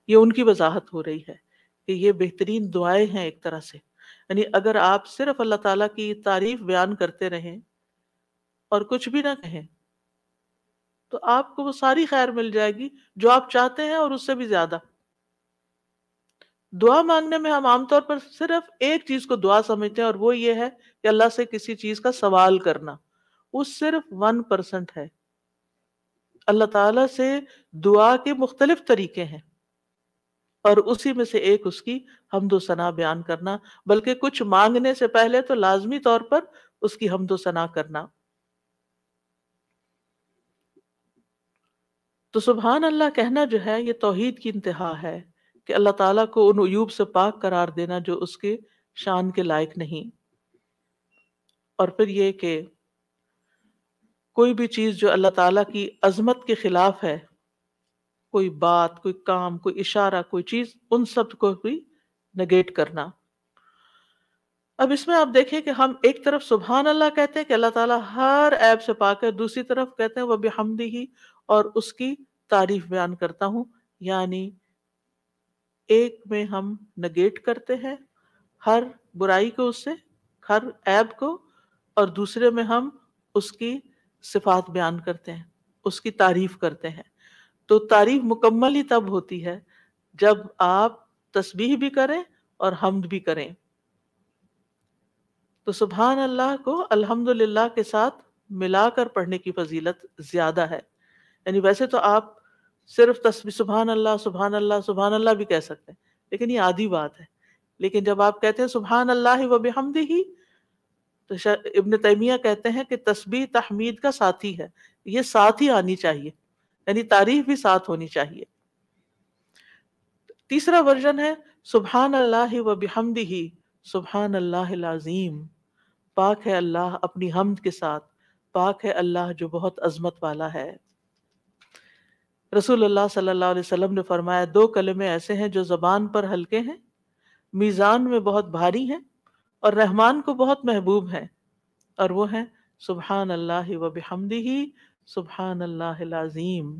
Speaker 1: یہ ان کی وضاحت ہو رہی ہے کہ یہ بہترین دعائیں ہیں ایک طرح سے. یعنی اگر آپ صرف اللہ تعالیٰ کی تعریف بیان کرتے رہیں اور کچھ بھی نہ کہیں تو آپ کو وہ ساری خیر مل جائے گی جو آپ چاہتے ہیں اور اس سے بھی زیادہ. دعا مانگنے میں ہم عام طور پر صرف ایک چیز کو دعا سمجھتے ہیں، اور وہ یہ ہے کہ اللہ سے کسی چیز کا سوال کرنا. وہ صرف 1% ہے. اللہ تعالیٰ سے دعا کے مختلف طریقے ہیں، اور اسی میں سے ایک اس کی حمد و ثنا بیان کرنا، بلکہ کچھ مانگنے سے پہلے تو لازمی طور پر اس کی حمد و ثنا کرنا. تو سبحان اللہ کہنا جو ہے یہ توحید کی انتہا ہے کہ اللہ تعالیٰ کو ان عیوب سے پاک قرار دینا جو اس کے شان کے لائق نہیں. اور پھر یہ کہ کوئی بھی چیز جو اللہ تعالیٰ کی عظمت کے خلاف ہے، کوئی بات، کوئی کام، کوئی اشارہ، کوئی چیز، ان سب کو بھی نگیٹ کرنا. اب اس میں آپ دیکھیں کہ ہم ایک طرف سبحان اللہ کہتے ہیں کہ اللہ تعالیٰ ہر عیب سے پاک ہے، دوسری طرف کہتے ہیں وَبِحَمْدِهِ اور اس کی تعریف بیان کرتا ہوں. یعنی ایک میں ہم نگیٹ کرتے ہیں ہر برائی کو، اس سے ہر عیب کو، اور دوسرے میں ہم اس کی صفات بیان کرتے ہیں، اس کی تعریف کرتے ہیں. تو تعریف مکمل ہی تب ہوتی ہے جب آپ تسبیح بھی کریں اور حمد بھی کریں. تو سبحان اللہ کو الحمدللہ کے ساتھ ملا کر پڑھنے کی فضیلت زیادہ ہے. یعنی ویسے تو آپ صرف تسبیح سبحان اللہ سبحان اللہ سبحان اللہ بھی کہہ سکتے ہیں، لیکن یہ عادی بات ہے. لیکن جب آپ کہتے ہیں سبحان اللہ و بحمدہ، تو ابن تیمیہ کہتے ہیں کہ تسبیح تحمید کا ساتھی ہے، یہ ساتھ ہی آنی چاہیے، یعنی تعریف بھی ساتھ ہونی چاہیے. تیسرا ورژن ہے سبحان اللہ و بحمدہ سبحان اللہ العظیم. پاک ہے اللہ اپنی حمد کے ساتھ، پاک ہے اللہ جو بہت عظمت والا ہے. رسول اللہ صلی اللہ علیہ وسلم نے فرمایا 2 کلمے ایسے ہیں جو زبان پر ہلکے ہیں، میزان میں بہت بھاری ہیں، اور رحمان کو بہت محبوب ہیں، اور وہ ہیں سبحان اللہ و بحمدہ سبحان اللہ العظیم.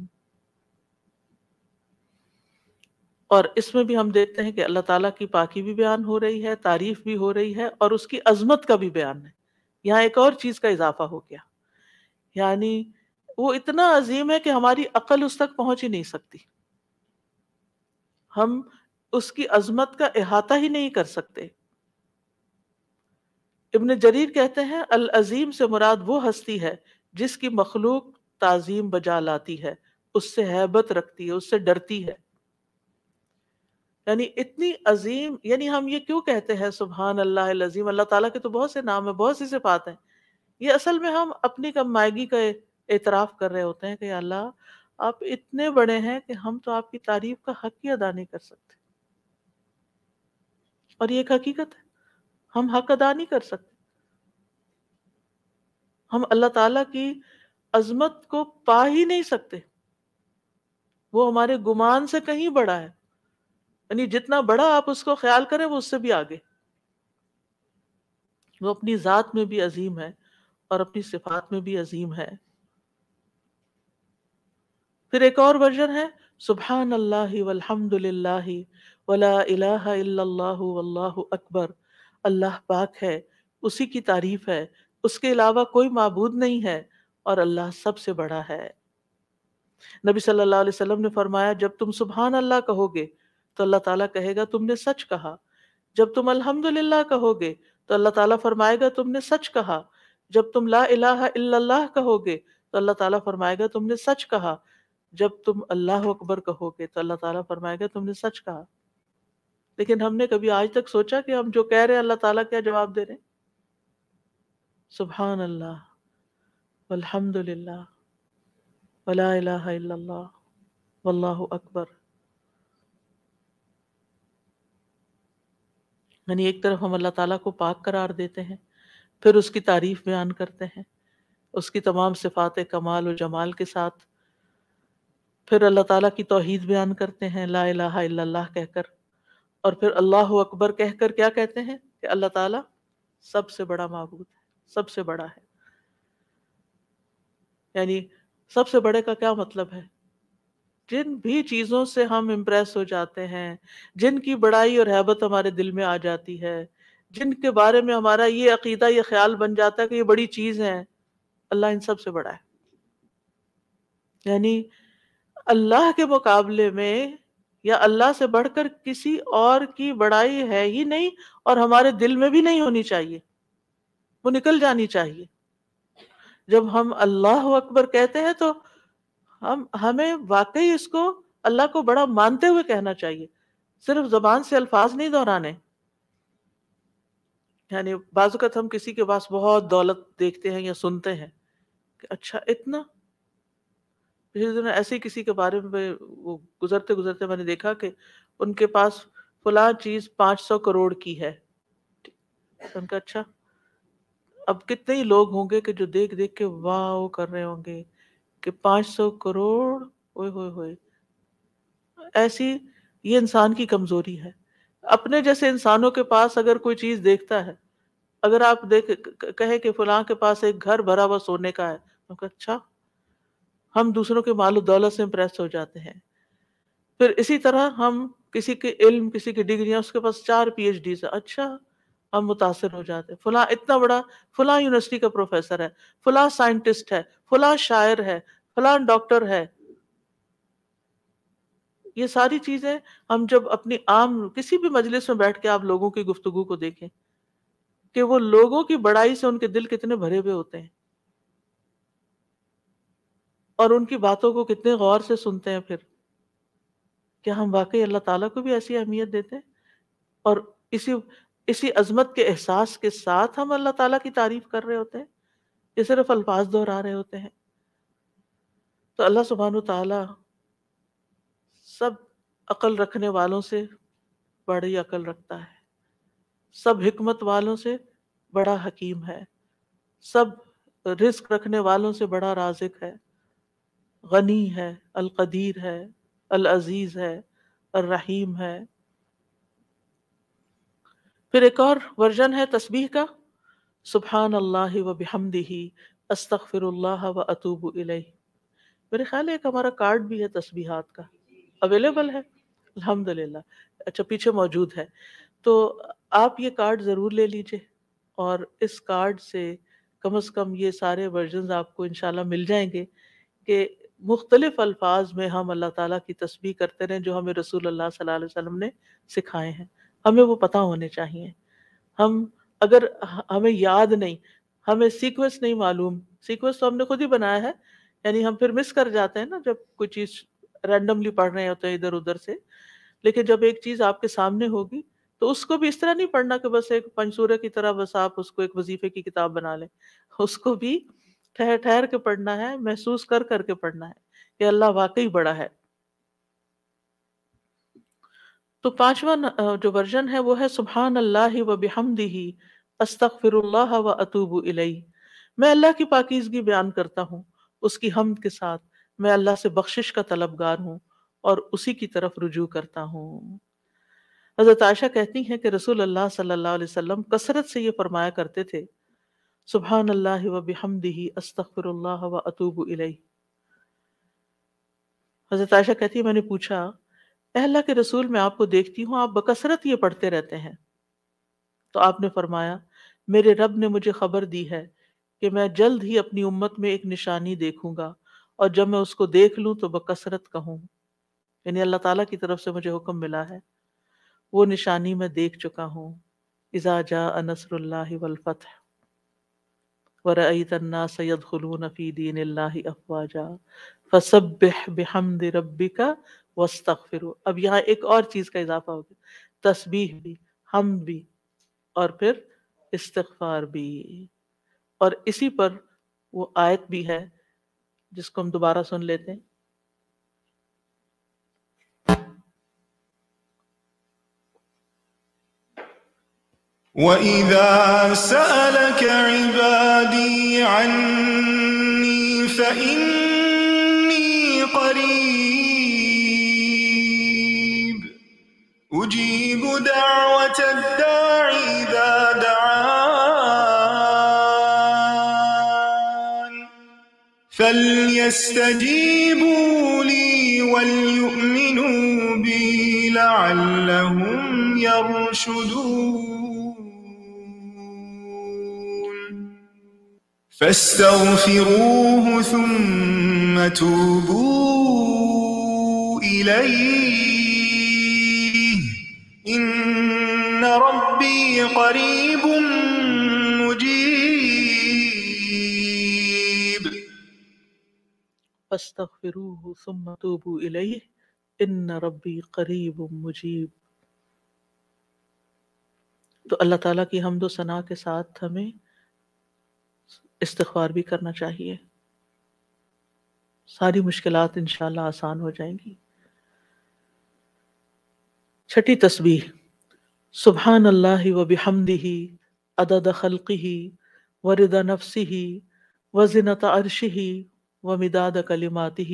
Speaker 1: اور اس میں بھی ہم دیکھتے ہیں کہ اللہ تعالیٰ کی پاکی بھی بیان ہو رہی ہے، تعریف بھی ہو رہی ہے، اور اس کی عظمت کا بھی بیان ہے. یہاں ایک اور چیز کا اضافہ ہو گیا، یعنی وہ اتنا عظیم ہے کہ ہماری عقل اس تک پہنچ ہی نہیں سکتی، ہم اس کی عظمت کا احاطہ ہی نہیں کر سکتے. ابن جریر کہتے ہیں العظیم سے مراد وہ ہستی ہے جس کی مخلوق تعظیم بجا لاتی ہے، اس سے ہیبت رکھتی ہے، اس سے ڈرتی ہے. یعنی اتنی عظیم، یعنی ہم یہ کیوں کہتے ہیں سبحان اللہ العظیم؟ اللہ تعالیٰ کے تو بہت سے نام ہیں، بہت سی صفات ہیں. یہ اصل میں ہم اپنی کم مائگی کا اعتراف کر رہے ہوتے ہیں کہ یا اللہ آپ اتنے بڑے ہیں کہ ہم تو آپ کی تعریف کا حق ہی ادا نہیں کر سکتے. اور یہ ایک حقیقت ہے، ہم حق ادا نہیں کر سکتے. ہم اللہ تعالیٰ کی عظمت کو پا ہی نہیں سکتے، وہ ہمارے گمان سے کہیں بڑا ہے. یعنی جتنا بڑا آپ اس کو خیال کریں وہ اس سے بھی آگے. وہ اپنی ذات میں بھی عظیم ہے اور اپنی صفات میں بھی عظیم ہے. پھر ایک اور ورژن ہے سبحان اللہ والحمد للہ ولا الہ الا اللہ واللہ اکبر. اللہ پاک ہے، اسی کی تعریف ہے، اس کے علاوہ کوئی معبود نہیں ہے، اور اللہ سب سے بڑا ہے. نبی صلی اللہ علیہ وسلم نے فرمایا جب تم سبحان اللہ کہو گے تو اللہ تعالیٰ کہے گا تم نے سچ کہا، جب تم الحمدللہ کہو گے تو اللہ تعالیٰ فرمائے گا تم نے سچ کہا، جب تم لا الہ الا اللہ کہو گے تو اللہ تعالیٰ فرمائے گا تم نے سچ کہا، جب تم اللہ اکبر کہو گے تو اللہ تعالیٰ فرمائے گا تم نے سچ کہا۔ لیکن ہم نے کبھی آج تک سوچا کہ ہم جو کہہ رہے ہیں اللہ تعالیٰ کیا جواب دے رہے ہیں؟ سبحان اللہ والحمد للہ ولا الہ الا اللہ واللہ اکبر۔ یعنی ایک طرف ہم اللہ تعالیٰ کو پاک قرار دیتے ہیں، پھر اس کی تعریف بیان کرتے ہیں اس کی تمام صفات کمال و جمال کے ساتھ، پھر اللہ تعالیٰ کی توحید بیان کرتے ہیں لا الہ الا اللہ کہہ کر، اور پھر اللہ اکبر کہہ کر کیا کہتے ہیں کہ اللہ تعالیٰ سب سے بڑا معبود ہے، سب سے بڑا ہے۔ یعنی سب سے بڑے کا کیا مطلب ہے؟ جن بھی چیزوں سے ہم امپریس ہو جاتے ہیں، جن کی بڑائی اور ہیبت ہمارے دل میں آ جاتی ہے، جن کے بارے میں ہمارا یہ عقیدہ یہ خیال بن جاتا ہے کہ یہ بڑی چیز ہے، اللہ ان سب سے بڑا ہے۔ یعنی اللہ کے مقابلے میں یا اللہ سے بڑھ کر کسی اور کی بڑائی ہے ہی نہیں، اور ہمارے دل میں بھی نہیں ہونی چاہیے، وہ نکل جانی چاہیے۔ جب ہم اللہ اکبر کہتے ہیں تو ہمیں واقعی اس کو اللہ کو بڑا مانتے ہوئے کہنا چاہیے، صرف زبان سے الفاظ نہیں دہرانے۔ یعنی بعض اوقات ہم کسی کے پاس بہت دولت دیکھتے ہیں یا سنتے ہیں کہ اچھا اتنا، پچھلے دنوں ایسے ہی کسی کے بارے میں وہ گزرتے گزرتے میں نے دیکھا کہ ان کے پاس فلاں چیز 500 کروڑ کی ہے۔ ان کا اچھا، اب کتنے ہی لوگ ہوں گے کہ جو دیکھ دیکھ کے واو کر رہے ہوں گے کہ 500 کروڑ، اوئے ہوئے ہوئے۔ ایسی یہ انسان کی کمزوری ہے۔ اپنے جیسے انسانوں کے پاس اگر کوئی چیز دیکھتا ہے، اگر آپ کہیں کہ فلاں کے پاس ایک گھر بھرا ہوا سونے کا ہے، تو کہ اچھا، ہم دوسروں کے مال و دولت سے امپریس ہو جاتے ہیں۔ پھر اسی طرح ہم کسی کے علم، کسی کی ڈگریاں، اس کے پاس 4 PhD ہے، اچھا، ہم متاثر ہو جاتے ہیں، فلاں اتنا بڑا، فلاں یونیورسٹی کا پروفیسر ہے، فلاں سائنٹسٹ ہے، فلاں شاعر ہے، فلاں ڈاکٹر ہے۔ یہ ساری چیزیں ہم جب اپنی عام کسی بھی مجلس میں بیٹھ کے آپ لوگوں کی گفتگو کو دیکھیں کہ وہ لوگوں کی بڑائی سے ان کے دل کتنے بھرے ہوئے ہوتے ہیں، اور ان کی باتوں کو کتنے غور سے سنتے ہیں، پھر کیا ہم واقعی اللہ تعالیٰ کو بھی ایسی اہمیت دیتے ہیں؟ اور اسی عظمت کے احساس کے ساتھ ہم اللہ تعالیٰ کی تعریف کر رہے ہوتے ہیں، یہ صرف الفاظ دہرا رہے ہوتے ہیں؟ تو اللہ سبحانہ تعالیٰ سب عقل رکھنے والوں سے بڑی عقل رکھتا ہے، سب حکمت والوں سے بڑا حکیم ہے، سب رزق رکھنے والوں سے بڑا رازق ہے، غنی ہے، القدیر ہے، العزیز ہے، الرحیم ہے۔ پھر ایک اور ورژن ہے تسبیح کا، سبحان اللہ و بحمدہ استغفر اللہ و اتوب الیہ۔ میرے خیال ہے ایک ہمارا کارڈ بھی ہے تسبیحات کا، اویلیبل ہے الحمدللہ، اچھا پیچھے موجود ہے، تو آپ یہ کارڈ ضرور لے لیجئے، اور اس کارڈ سے کم از کم یہ سارے ورژنز آپ کو انشاءاللہ مل جائیں گے کہ مختلف الفاظ میں ہم اللہ تعالیٰ کی تسبیح کرتے رہیں جو ہمیں رسول اللہ صلی اللہ علیہ وسلم نے سکھائے ہیں، ہمیں وہ پتہ ہونے چاہیے۔ ہم اگر ہمیں یاد نہیں، ہمیں سیکوینس نہیں معلوم، سیکوینس تو ہم نے خود ہی بنایا ہے، یعنی ہم پھر مس کر جاتے ہیں نا جب کوئی چیز رینڈملی پڑھ رہے ہوتے ہیں ادھر ادھر سے، لیکن جب ایک چیز آپ کے سامنے ہوگی تو اس کو بھی اس طرح نہیں پڑھنا کہ بس ایک پنجسورہ کی طرح بس آپ اس کو ایک وظیفے کی کتاب بنا لیں، اس کو بھی ٹھہر ٹھہر کے پڑھنا ہے، محسوس کر کر کے پڑھنا ہے کہ اللہ واقعی بڑا ہے۔ تو 5واں جو ورژن ہے وہ ہے سبحان اللہ و بحمدہ استغفر اللہ و اتوب الیہ۔ میں اللہ کی پاکیزگی بیان کرتا ہوں، اس کی حمد کے ساتھ میں اللہ سے بخشش کا طلبگار ہوں اور اسی کی طرف رجوع کرتا ہوں۔ حضرت عائشہ کہتی ہیں کہ رسول اللہ صلی اللہ علیہ وسلم کثرت سے یہ فرمایا کرتے تھے، سبحان اللہ و بحمدہ استغفر اللہ و اتوب الیہ۔ حضرت عائشہ کہتی ہے میں نے پوچھا، اے اللہ کے رسول، میں آپ کو دیکھتی ہوں آپ بکثرت یہ پڑھتے رہتے ہیں، تو آپ نے فرمایا میرے رب نے مجھے خبر دی ہے کہ میں جلد ہی اپنی امت میں ایک نشانی دیکھوں گا، اور جب میں اس کو دیکھ لوں تو بکثرت کہوں، یعنی اللہ تعالیٰ کی طرف سے مجھے حکم ملا ہے، وہ نشانی میں دیکھ چکا ہوں۔ اذا جاء نصر اللہ والفتح ورأيت الناس يدخلون في دين الله افواجا فسبح بحمد ربك واستغفره۔ اب یہاں ایک اور چیز کا اضافہ ہو گیا، تسبیح بھی، حمد بھی، اور پھر استغفار بھی۔ اور اسی پر وہ آیت بھی ہے جس کو ہم دوبارہ سن لیتے ہیں۔
Speaker 3: وَإِذَا سَأَلَكَ عِبَادِي عَنِّي فَإِنِّي قَرِيبٌ أُجِيبُ دَعْوَةَ الدَّاعِ إِذَا دَعَانِ فَلْيَسْتَجِيبُوا لِي وَلْيُؤْمِنُوا بِي لَعَلَّهُمْ يَرْشُدُونَ فاستغفروه ثم توبوا إليه إن ربي قريب مجيب۔
Speaker 1: فاستغفروه ثم توبوا الیہ ان ربی قریب مجیب۔ تو اللہ تعالیٰ کی حمد و ثنا کے ساتھ ہمیں استغفار بھی کرنا چاہیے، ساری مشکلات انشاءاللہ آسان ہو جائیں گی۔ چھٹی تسبیح، سبحان اللہ و بحمدہ عدد خلقہ ورضا نفسہ وزنۃ عرشہ ومداد کلماتہ۔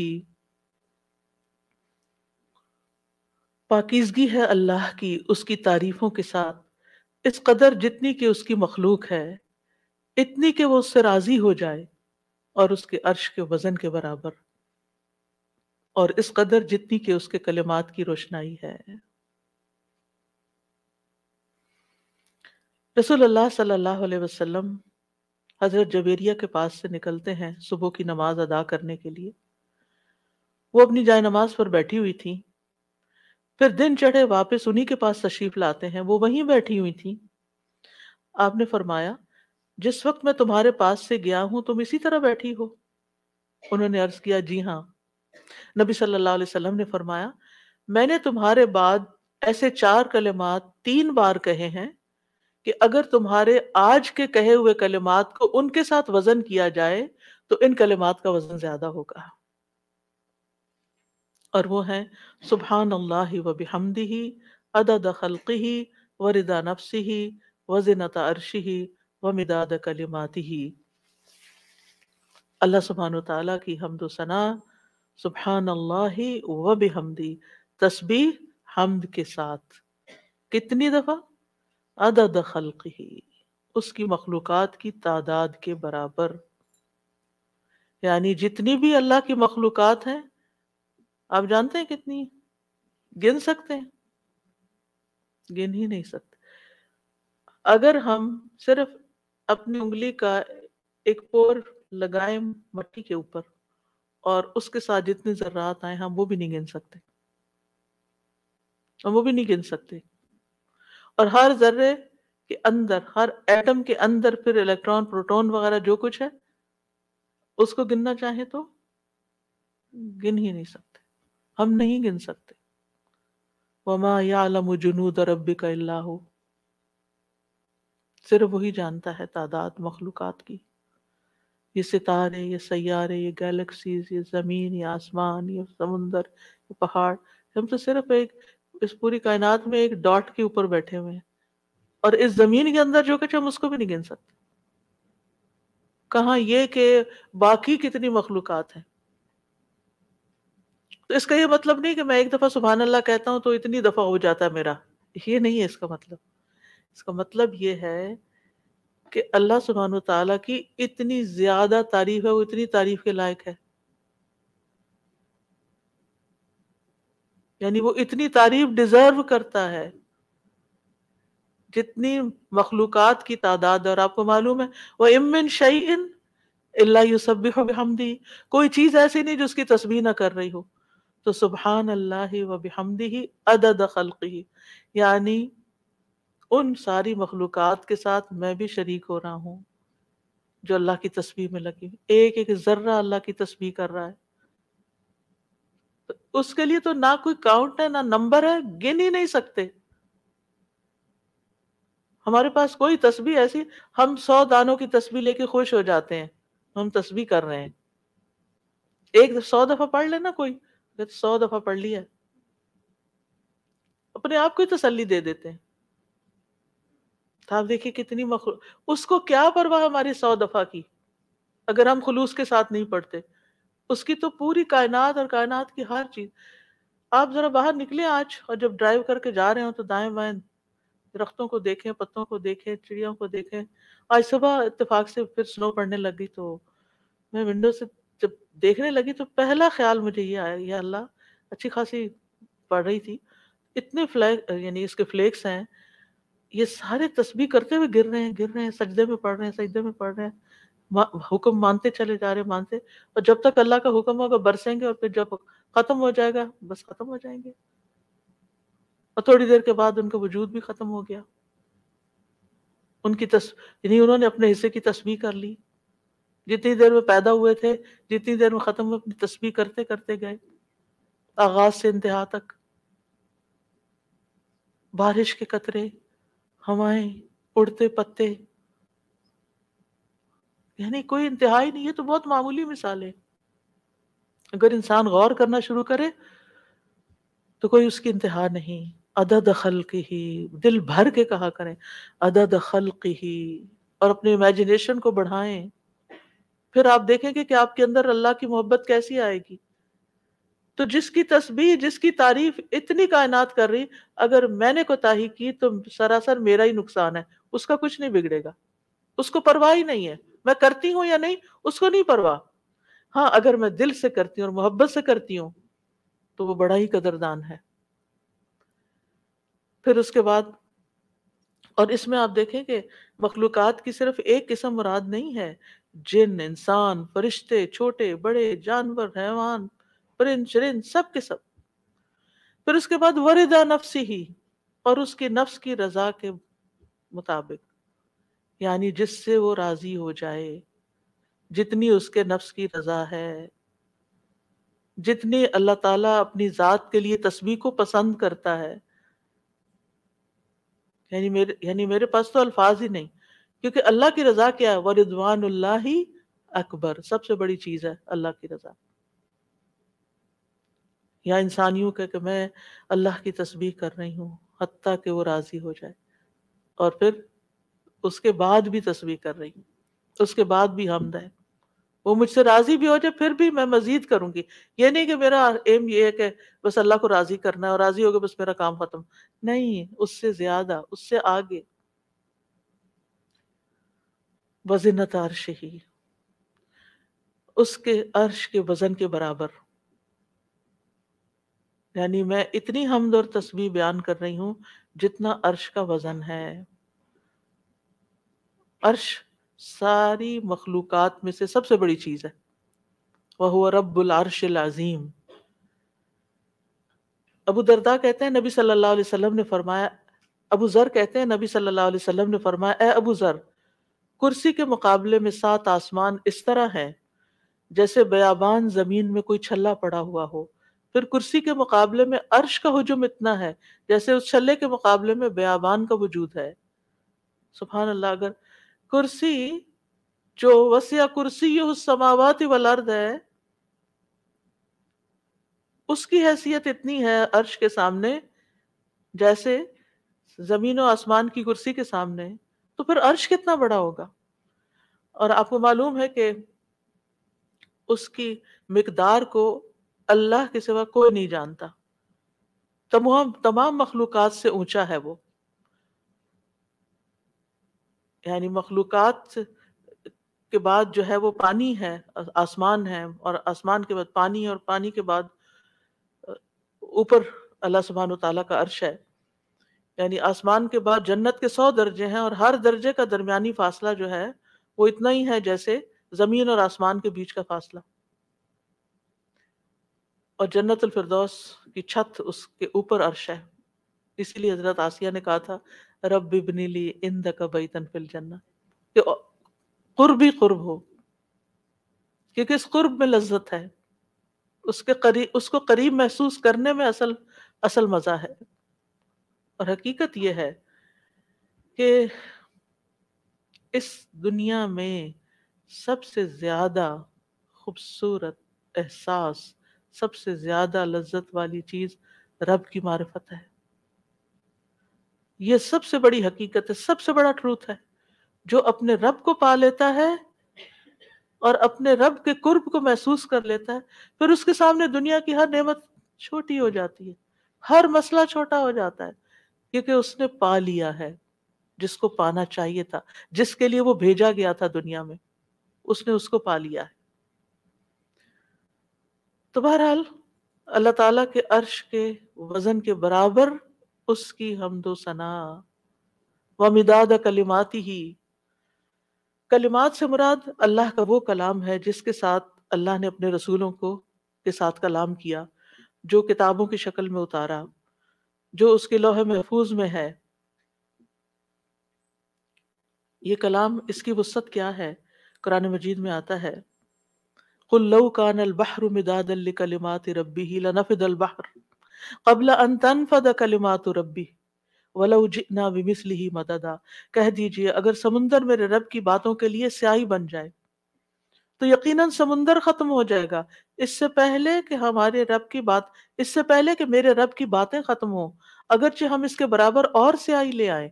Speaker 1: پاکیزگی ہے اللہ کی اس کی تعریفوں کے ساتھ، اس قدر جتنی کہ اس کی مخلوق ہے، اتنی کہ وہ اس سے راضی ہو جائے، اور اس کے عرش کے وزن کے برابر، اور اس قدر جتنی کہ اس کے کلمات کی روشنائی ہے۔ رسول اللہ صلی اللہ علیہ وسلم حضرت جبیریہ کے پاس سے نکلتے ہیں صبح کی نماز ادا کرنے کے لیے۔ وہ اپنی جائے نماز پر بیٹھی ہوئی تھیں، پھر دن چڑھے واپس انہی کے پاس تشریف لاتے ہیں، وہ وہیں بیٹھی ہوئی تھیں۔ آپ نے فرمایا، جس وقت میں تمہارے پاس سے گیا ہوں تم اسی طرح بیٹھی ہو؟ انہوں نے عرض کیا، جی ہاں۔ نبی صلی اللہ علیہ وسلم نے فرمایا، میں نے تمہارے بعد ایسے 4 کلمات 3 بار کہے ہیں کہ اگر تمہارے آج کے کہے ہوئے کلمات کو ان کے ساتھ وزن کیا جائے تو ان کلمات کا وزن زیادہ ہوگا، اور وہ ہیں سبحان اللہ و بحمدہ عدد خلقہ ورضا نفسہ وزنۃ عرشہ ومداد کلماتہ۔ اللہ سبحانہ وتعالیٰ کی حمد و ثنا، سبحان اللہ و بحمدہ، تسبیح حمد کے ساتھ، کتنی دفعہ؟ عدد خلقہ، اس کی مخلوقات کی تعداد کے برابر، یعنی جتنی بھی اللہ کی مخلوقات ہیں، آپ جانتے ہیں کتنی؟ گن سکتے ہیں؟ گن ہی نہیں سکتے۔ اگر ہم صرف اپنی انگلی کا ایک پور لگائیں مٹی کے اوپر اور اس کے ساتھ جتنے ذرات آئیں ہم وہ بھی نہیں گن سکتے، اور ہر ذرے کے اندر، ہر ایٹم کے اندر پھر الیکٹران، پروٹون وغیرہ جو کچھ ہے اس کو گننا چاہیں تو گن ہی نہیں سکتے، ہم نہیں گن سکتے۔ وَمَا يَعْلَمُ جُنُودَ رَبِّكَ إِلَّا هُوَ، صرف وہی جانتا ہے تعداد مخلوقات کی، یہ ستارے، یہ سیارے، یہ گیلیکسیز، یہ زمین، یہ آسمان، یہ سمندر، یہ پہاڑ، ہم تو صرف اس پوری کائنات میں ایک ڈاٹ کے اوپر بیٹھے ہوئے ہیں، اور اس زمین کے اندر جو کچھ ہم اس کو بھی نہیں گن سکتے، کہاں یہ کہ باقی کتنی مخلوقات ہیں۔ تو اس کا یہ مطلب نہیں کہ میں ایک دفعہ سبحان اللہ کہتا ہوں تو اتنی دفعہ ہو جاتا ہے میرا، یہ نہیں ہے اس کا مطلب۔ اس کا مطلب یہ ہے کہ اللہ سبحانہ وتعالیٰ کی اتنی زیادہ تعریف ہے، وہ اتنی تعریف کے لائق ہے، یعنی وہ اتنی تعریف ڈیزرو کرتا ہے جتنی مخلوقات کی تعداد۔ اور آپ کو معلوم ہے، وَإِن مِّن شَيْءٍ الا یسبح بحمدہ، کوئی چیز ایسی نہیں جو اس کی تسبیح نہ کر رہی ہو. تو سبحان اللہ و بحمدہ عدد خلقہ، یعنی ان ساری مخلوقات کے ساتھ میں بھی شریک ہو رہا ہوں جو اللہ کی تسبیح میں لگی ہوئی. ایک ایک ذرہ اللہ کی تسبیح کر رہا ہے. تو اس کے لیے تو نہ کوئی کاؤنٹ ہے نہ نمبر ہے، گن ہی نہیں سکتے. ہمارے پاس کوئی تسبیح ایسی، ہم 100 دانوں کی تسبیح لے کے خوش ہو جاتے ہیں، ہم تسبیح کر رہے ہیں. ایک 100 دفعہ پڑھ لینا کوئی، 100 دفعہ پڑھ لیا، اپنے آپ کو ہی تسلی دے دیتے ہیں. تو آپ دیکھیے کتنی اس کو کیا پرواہ ہماری 100 دفعہ کی، اگر ہم خلوص کے ساتھ نہیں پڑھتے. اس کی تو پوری کائنات اور کائنات کی ہر چیز. آپ ذرا باہر نکلیں آج، اور جب ڈرائیو کر کے جا رہے ہوں تو دائیں بائیں درختوں کو دیکھیں، پتوں کو دیکھیں، چڑیوں کو دیکھیں. آج صبح اتفاق سے پھر سنو پڑنے لگی تو میں ونڈو سے جب دیکھنے لگی تو پہلا خیال مجھے یہ آیا، یا اللہ، اچھی خاصی پڑھ رہی تھی، اتنے یعنی اس کے فلیکس ہیں، یہ سارے تسبیح کرتے ہوئے گر رہے ہیں، سجدے میں پڑھ رہے ہیں، سجدے میں پڑھ رہے ہیں، حکم مانتے چلے جا رہے ہیں، مانتے، اور جب تک اللہ کا حکم ہوگا برسیں گے، اور پھر جب ختم ہو جائے گا بس ختم ہو جائیں گے. اور تھوڑی دیر کے بعد ان کا وجود بھی ختم ہو گیا. ان کی یعنی انہوں نے اپنے حصے کی تسبیح کر لی. جتنی دیر میں پیدا ہوئے تھے، جتنی دیر میں ختم ہوئے، اپنی تسبیح کرتے کرتے گئے، آغاز سے انتہا تک. بارش کے قطرے، ہوائیں، اڑتے پتے، یعنی کوئی انتہا ہی نہیں. یہ تو بہت معمولی مثال ہے. اگر انسان غور کرنا شروع کرے تو کوئی اس کی انتہا نہیں. عدد خلقہ، دل بھر کے کہا کریں عدد خلقہ، اور اپنے امیجنیشن کو بڑھائیں. پھر آپ دیکھیں گے کہ آپ کے اندر اللہ کی محبت کیسی آئے گی. تو جس کی تسبیح، جس کی تعریف اتنی کائنات کر رہی، اگر میں نے کوتاہی کی تو سراسر میرا ہی نقصان ہے، اس کا کچھ نہیں بگڑے گا. اس کو پرواہ ہی نہیں ہے میں کرتی ہوں یا نہیں، اس کو نہیں پرواہ. ہاں اگر میں دل سے کرتی ہوں اور محبت سے کرتی ہوں تو وہ بڑا ہی قدردان ہے. پھر اس کے بعد، اور اس میں آپ دیکھیں کہ مخلوقات کی صرف ایک قسم مراد نہیں ہے، جن، انسان، فرشتے، چھوٹے بڑے، جانور، حیوان، پرند چرند، سب کے سب. پھر اس کے بعد وردا نفسی ہی، اور اس کی نفس کی رضا کے مطابق، یعنی جس سے وہ راضی ہو جائے، جتنی اس کے نفس کی رضا ہے، جتنی اللہ تعالیٰ اپنی ذات کے لیے تسبیح کو پسند کرتا ہے. یعنی میرے پاس تو الفاظ ہی نہیں، کیونکہ اللہ کی رضا کیا ہے؟ وَرِضْوَانُ اللَّهِ اکبر، سب سے بڑی چیز ہے اللہ کی رضا. یا انسانیوں کہ میں اللہ کی تسبیح کر رہی ہوں حتیٰ کہ وہ راضی ہو جائے، اور پھر اس کے بعد بھی تسبیح کر رہی ہوں، اس کے بعد بھی حمد ہے، وہ مجھ سے راضی بھی ہو جائے پھر بھی میں مزید کروں گی. یہ نہیں کہ میرا ایم یہ ہے کہ بس اللہ کو راضی کرنا ہے اور راضی ہو گیا بس میرا کام ختم. نہیں، اس سے زیادہ، اس سے آگے. وزنت عرشہ، اس کے عرش کے وزن کے برابر. یعنی میں اتنی حمد اور تسبیح بیان کر رہی ہوں جتنا عرش کا وزن ہے. عرش ساری مخلوقات میں سے سب سے بڑی چیز ہے. وَهُوَ رَبُّ الْعَرْشِ الْعَظِيمِ. ابو درداء کہتے ہیں نبی صلی اللہ علیہ وسلم نے فرمایا، ابو ذر کہتے ہیں نبی صلی اللہ علیہ وسلم نے فرمایا، اے ابو ذر، کرسی کے مقابلے میں 7 آسمان اس طرح ہیں جیسے بیابان زمین میں کوئی چھلا پڑا ہوا ہو. پھر کرسی کے مقابلے میں عرش کا حجم اتنا ہے جیسے اس چھلے کے مقابلے میں بیابان کا وجود ہے. سبحان اللہ. اگر کرسی جو وسع کرسیہ السماوات والارض ہے، اس کی حیثیت اتنی ہے عرش کے سامنے جیسے زمین و آسمان کی کرسی کے سامنے، تو پھر عرش کتنا بڑا ہوگا. اور آپ کو معلوم ہے کہ اس کی مقدار کو اللہ کے سوا کوئی نہیں جانتا. تمام مخلوقات سے اونچا ہے وہ. یعنی مخلوقات کے بعد جو ہے وہ پانی ہے، آسمان ہے، اور آسمان کے بعد پانی، اور پانی کے بعد اوپر اللہ سبحانہ وتعالیٰ کا عرش ہے. یعنی آسمان کے بعد جنت کے 100 درجے ہیں، اور ہر درجے کا درمیانی فاصلہ جو ہے وہ اتنا ہی ہے جیسے زمین اور آسمان کے بیچ کا فاصلہ، اور جنت الفردوس کی چھت اس کے اوپر عرش ہے. اسی لیے حضرت آسیہ نے کہا تھا رب ابنی لی عندک بیتن فی الجنہ، کہ قرب ہی قرب ہو، کیونکہ اس قرب میں لذت ہے، اس کو قریب محسوس کرنے میں اصل مزہ ہے. اور حقیقت یہ ہے کہ اس دنیا میں سب سے زیادہ خوبصورت احساس، سب سے زیادہ لذت والی چیز رب کی معرفت ہے. یہ سب سے بڑی حقیقت ہے، سب سے بڑا ٹروتھ ہے. جو اپنے رب کو پا لیتا ہے اور اپنے رب کے قرب کو محسوس کر لیتا ہے، پھر اس کے سامنے دنیا کی ہر نعمت چھوٹی ہو جاتی ہے، ہر مسئلہ چھوٹا ہو جاتا ہے، کیونکہ اس نے پا لیا ہے جس کو پانا چاہیے تھا، جس کے لیے وہ بھیجا گیا تھا دنیا میں، اس نے اس کو پا لیا ہے. تو بہرحال اللہ تعالیٰ کے عرش کے وزن کے برابر اس کی حمد و ثنا ومداد کلماتی ہی. کلمات سے مراد اللہ کا وہ کلام ہے جس کے ساتھ اللہ نے اپنے رسولوں کے ساتھ کلام کیا، جو کتابوں کی شکل میں اتارا، جو اس کے لوح محفوظ میں ہے. یہ کلام، اس کی وسعت کیا ہے؟ قرآن مجید میں آتا ہے قُلْ لَوْ كَانَ الْبَحْرُ مِدَادًا لِكَلِمَاتِ رَبِّهِ لَنَفِدَ الْبَحْرُ قَبْلَ أَن تَنفَدَ كَلِمَاتُ رَبِّي وَلَوْ جِئْنَا بِمِثْلِهِ مَدَدًا. کہہ دیجئے اگر سمندر میرے رب کی باتوں کے لیے سیاہی بن جائے تو یقیناً سمندر ختم ہو جائے گا اس سے پہلے کہ میرے رب کی باتیں ختم ہوں، اگرچہ ہم اس کے برابر اور سیاہی لے آئیں.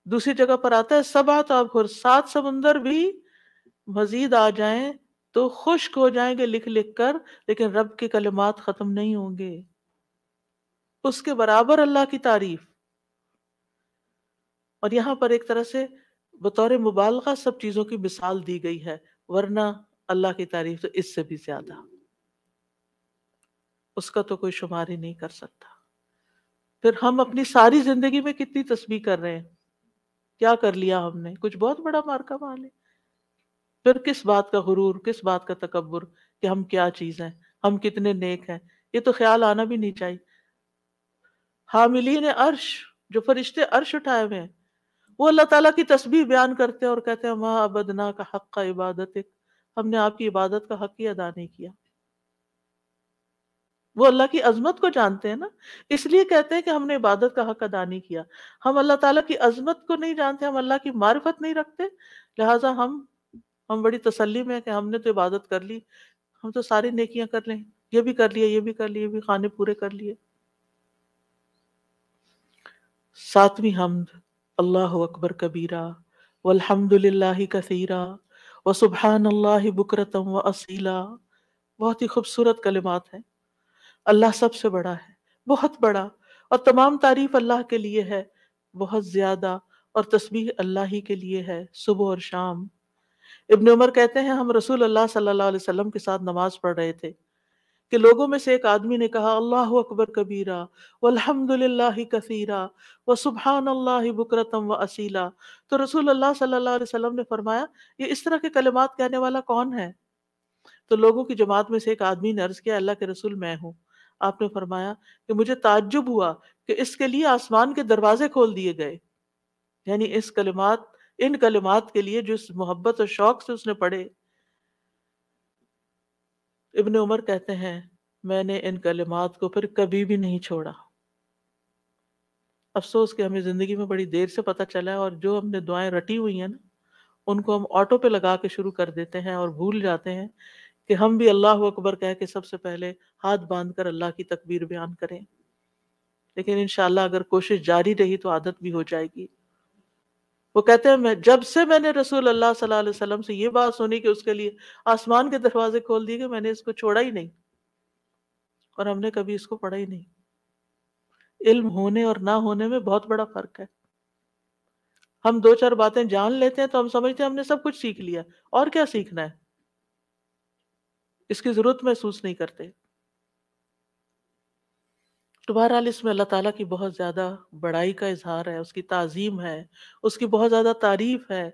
Speaker 1: دوسری جگہ پر آتا ہے سبعۃ ابحر، 7 سمندر بھی مزید آ جائیں تو خشک ہو جائیں گے لکھ لکھ کر، لیکن رب کے کلمات ختم نہیں ہوں گے. اس کے برابر اللہ کی تعریف. اور یہاں پر ایک طرح سے بطور مبالغہ سب چیزوں کی مثال دی گئی ہے، ورنہ اللہ کی تعریف تو اس سے بھی زیادہ، اس کا تو کوئی شمار ہی نہیں کر سکتا. پھر ہم اپنی ساری زندگی میں کتنی تسبیح کر رہے ہیں، کیا کر لیا ہم نے؟ کچھ بہت بڑا مارکا مار لیا. پھر کس بات کا غرور، کس بات کا تکبر کہ ہم کیا چیز ہیں، ہم کتنے نیک ہیں. یہ تو خیال آنا بھی نہیں چاہیے. حاملین عرش، جو فرشتے عرش اٹھائے ہوئے ہیں، وہ اللہ تعالیٰ کی تسبیح بیان کرتے ہیں اور کہتے ہیں ما عبدنا کا حق کا عبادتک، ہم نے آپ کی عبادت کا حق ہی ادا نہیں کیا. وہ اللہ کی عظمت کو جانتے ہیں نا، اس لیے کہتے ہیں کہ ہم نے عبادت کا حق ادا نہیں کیا. ہم اللہ تعالیٰ کی عظمت کو نہیں جانتے، ہم اللہ کی معرفت نہیں رکھتے، لہٰذا ہم بڑی تسلی میں ہیں کہ ہم نے تو عبادت کر لی، ہم تو ساری نیکیاں کر لیں، یہ بھی کر لیے، یہ بھی کر لیے، یہ بھی خانے پورے کر لیے. 7ویں حمد، اللہ اکبر کبیرہ والحمد للہ کثیرہ وسبحان اللہ بکرۃ واصیلا. بہت ہی خوبصورت کلمات ہیں. اللہ سب سے بڑا ہے، بہت بڑا، اور تمام تعریف اللہ کے لیے ہے بہت زیادہ، اور تسبیح اللہ ہی کے لیے ہے صبح اور شام. ابن عمر کہتے ہیں ہم رسول اللہ صلی اللہ علیہ وسلم کے ساتھ نماز پڑھ رہے تھے کہ لوگوں میں سے ایک آدمی نے کہا اللہ اکبر کبیرہ والحمد للہ کثیرہ وسبحان اللہ بکرۃ واصیلا. تو رسول اللہ صلی اللہ علیہ وسلم نے فرمایا یہ اس طرح کے کلمات کہنے والا کون ہے؟ تو لوگوں کی جماعت میں سے ایک آدمی نے عرض کیا اللہ کے رسول میں ہوں. آپ نے فرمایا کہ مجھے تعجب ہوا کہ اس کے لیے آسمان کے دروازے کھول دیے گئے. یعنی ان کلمات کے لیے جو اس محبت اور شوق سے اس نے پڑھے. ابن عمر کہتے ہیں میں نے ان کلمات کو پھر کبھی بھی نہیں چھوڑا. افسوس کہ ہمیں زندگی میں بڑی دیر سے پتہ چلا ہے، اور جو ہم نے دعائیں رٹی ہوئی ہیں نا ان کو ہم آٹو پہ لگا کے شروع کر دیتے ہیں اور بھول جاتے ہیں کہ ہم بھی اللہ اکبر کہہ کے سب سے پہلے ہاتھ باندھ کر اللہ کی تکبیر بیان کریں. لیکن انشاءاللہ اگر کوشش جاری رہی تو عادت بھی ہو جائے گی. وہ کہتے ہیں جب سے میں نے رسول اللہ صلی اللہ علیہ وسلم سے یہ بات سنی کہ اس کے لیے آسمان کے دروازے کھول دیے گئے، میں نے اس کو چھوڑا ہی نہیں، اور ہم نے کبھی اس کو پڑھا ہی نہیں. علم ہونے اور نہ ہونے میں بہت بڑا فرق ہے. ہم 2-4 باتیں جان لیتے ہیں تو ہم سمجھتے ہیں ہم نے سب کچھ سیکھ لیا، اور کیا سیکھنا ہے، اس کی ضرورت محسوس نہیں کرتے. تو بہرحال اس میں اللہ تعالیٰ کی بہت زیادہ بڑائی کا اظہار ہے، اس کی تعظیم ہے، اس کی بہت زیادہ تعریف ہے،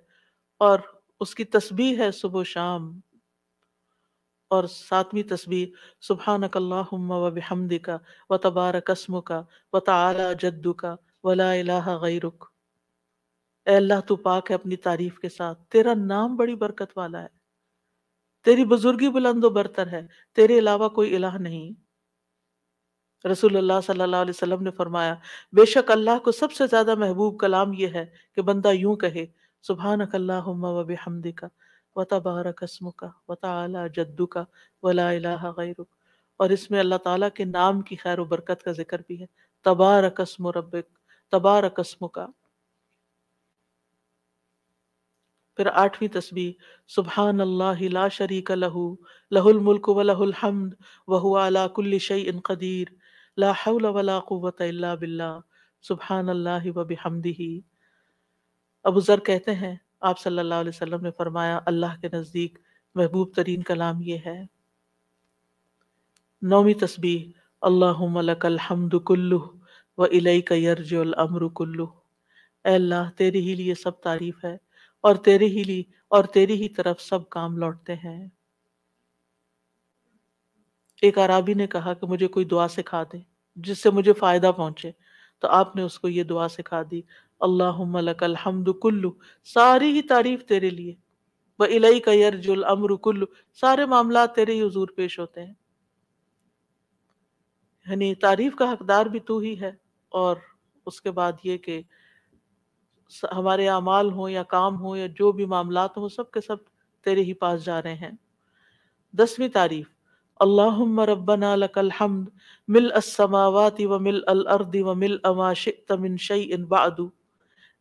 Speaker 1: اور اس کی تسبیح ہے صبح و شام، اور ساتویں تسبیح سبحانک اللہم و بحمدک و تبارک اسمک و تعالی جدک و لا الہ غیرک۔ اے اللہ تو پاک ہے اپنی تعریف کے ساتھ، تیرا نام بڑی برکت والا ہے، تیری بزرگی بلند و برتر ہے، تیرے علاوہ کوئی الہ نہیں۔ رسول اللہ صلی اللہ علیہ وسلم نے فرمایا بے شک اللہ کو سب سے زیادہ محبوب کلام یہ ہے کہ بندہ یوں کہے سبحانک اللہم و بحمدک و تبارک اسمک و تعالی جدک و لا الہ غیرک، اور اس میں اللہ تعالیٰ کے نام کی خیر و برکت کا ذکر بھی ہے، تبارک اسم ربک، تبارک اسمک۔ پھر آٹھویں تسبیح سبحان اللہ لا شریک لہ لہ الملک و لہ الحمد وہو علی کل شیء قدیر لا حول ولا قوة الا باللہ سبحان اللہ و بحمدہ۔ ابو ذر کہتے ہیں آپ صلی اللہ علیہ وسلم نے فرمایا اللہ کے نزدیک محبوب ترین کلام یہ ہے۔ نویں تسبیح اللہم لک الحمد کلہ و الیک یرجع الامر کلہ، اے اللہ تیرے ہی لیے سب تعریف ہے اور تیری ہی طرف سب کام لوٹتے ہیں۔ ایک اعرابی نے کہا کہ مجھے کوئی دعا سکھا دے جس سے مجھے فائدہ پہنچے، تو آپ نے اس کو یہ دعا سکھا دی اللہم لک الحمد کلہ، ساری ہی تعریف تیرے لیے، وَإِلَيْكَ يَرْجُ الْأَمْرُ كُلُّ، سارے معاملات تیرے ہی حضور پیش ہوتے ہیں، یعنی تعریف کا حقدار بھی تو ہی ہے، اور اس کے بعد یہ کہ ہمارے اعمال ہوں یا کام ہوں یا جو بھی معاملات ہوں سب کے سب تیرے ہی پاس جا رہے ہیں۔ 10ویں تعریف اللہم ربنا لک الحمد ملء السماوات وملء الارض وملء ما شئت من شیء بعد،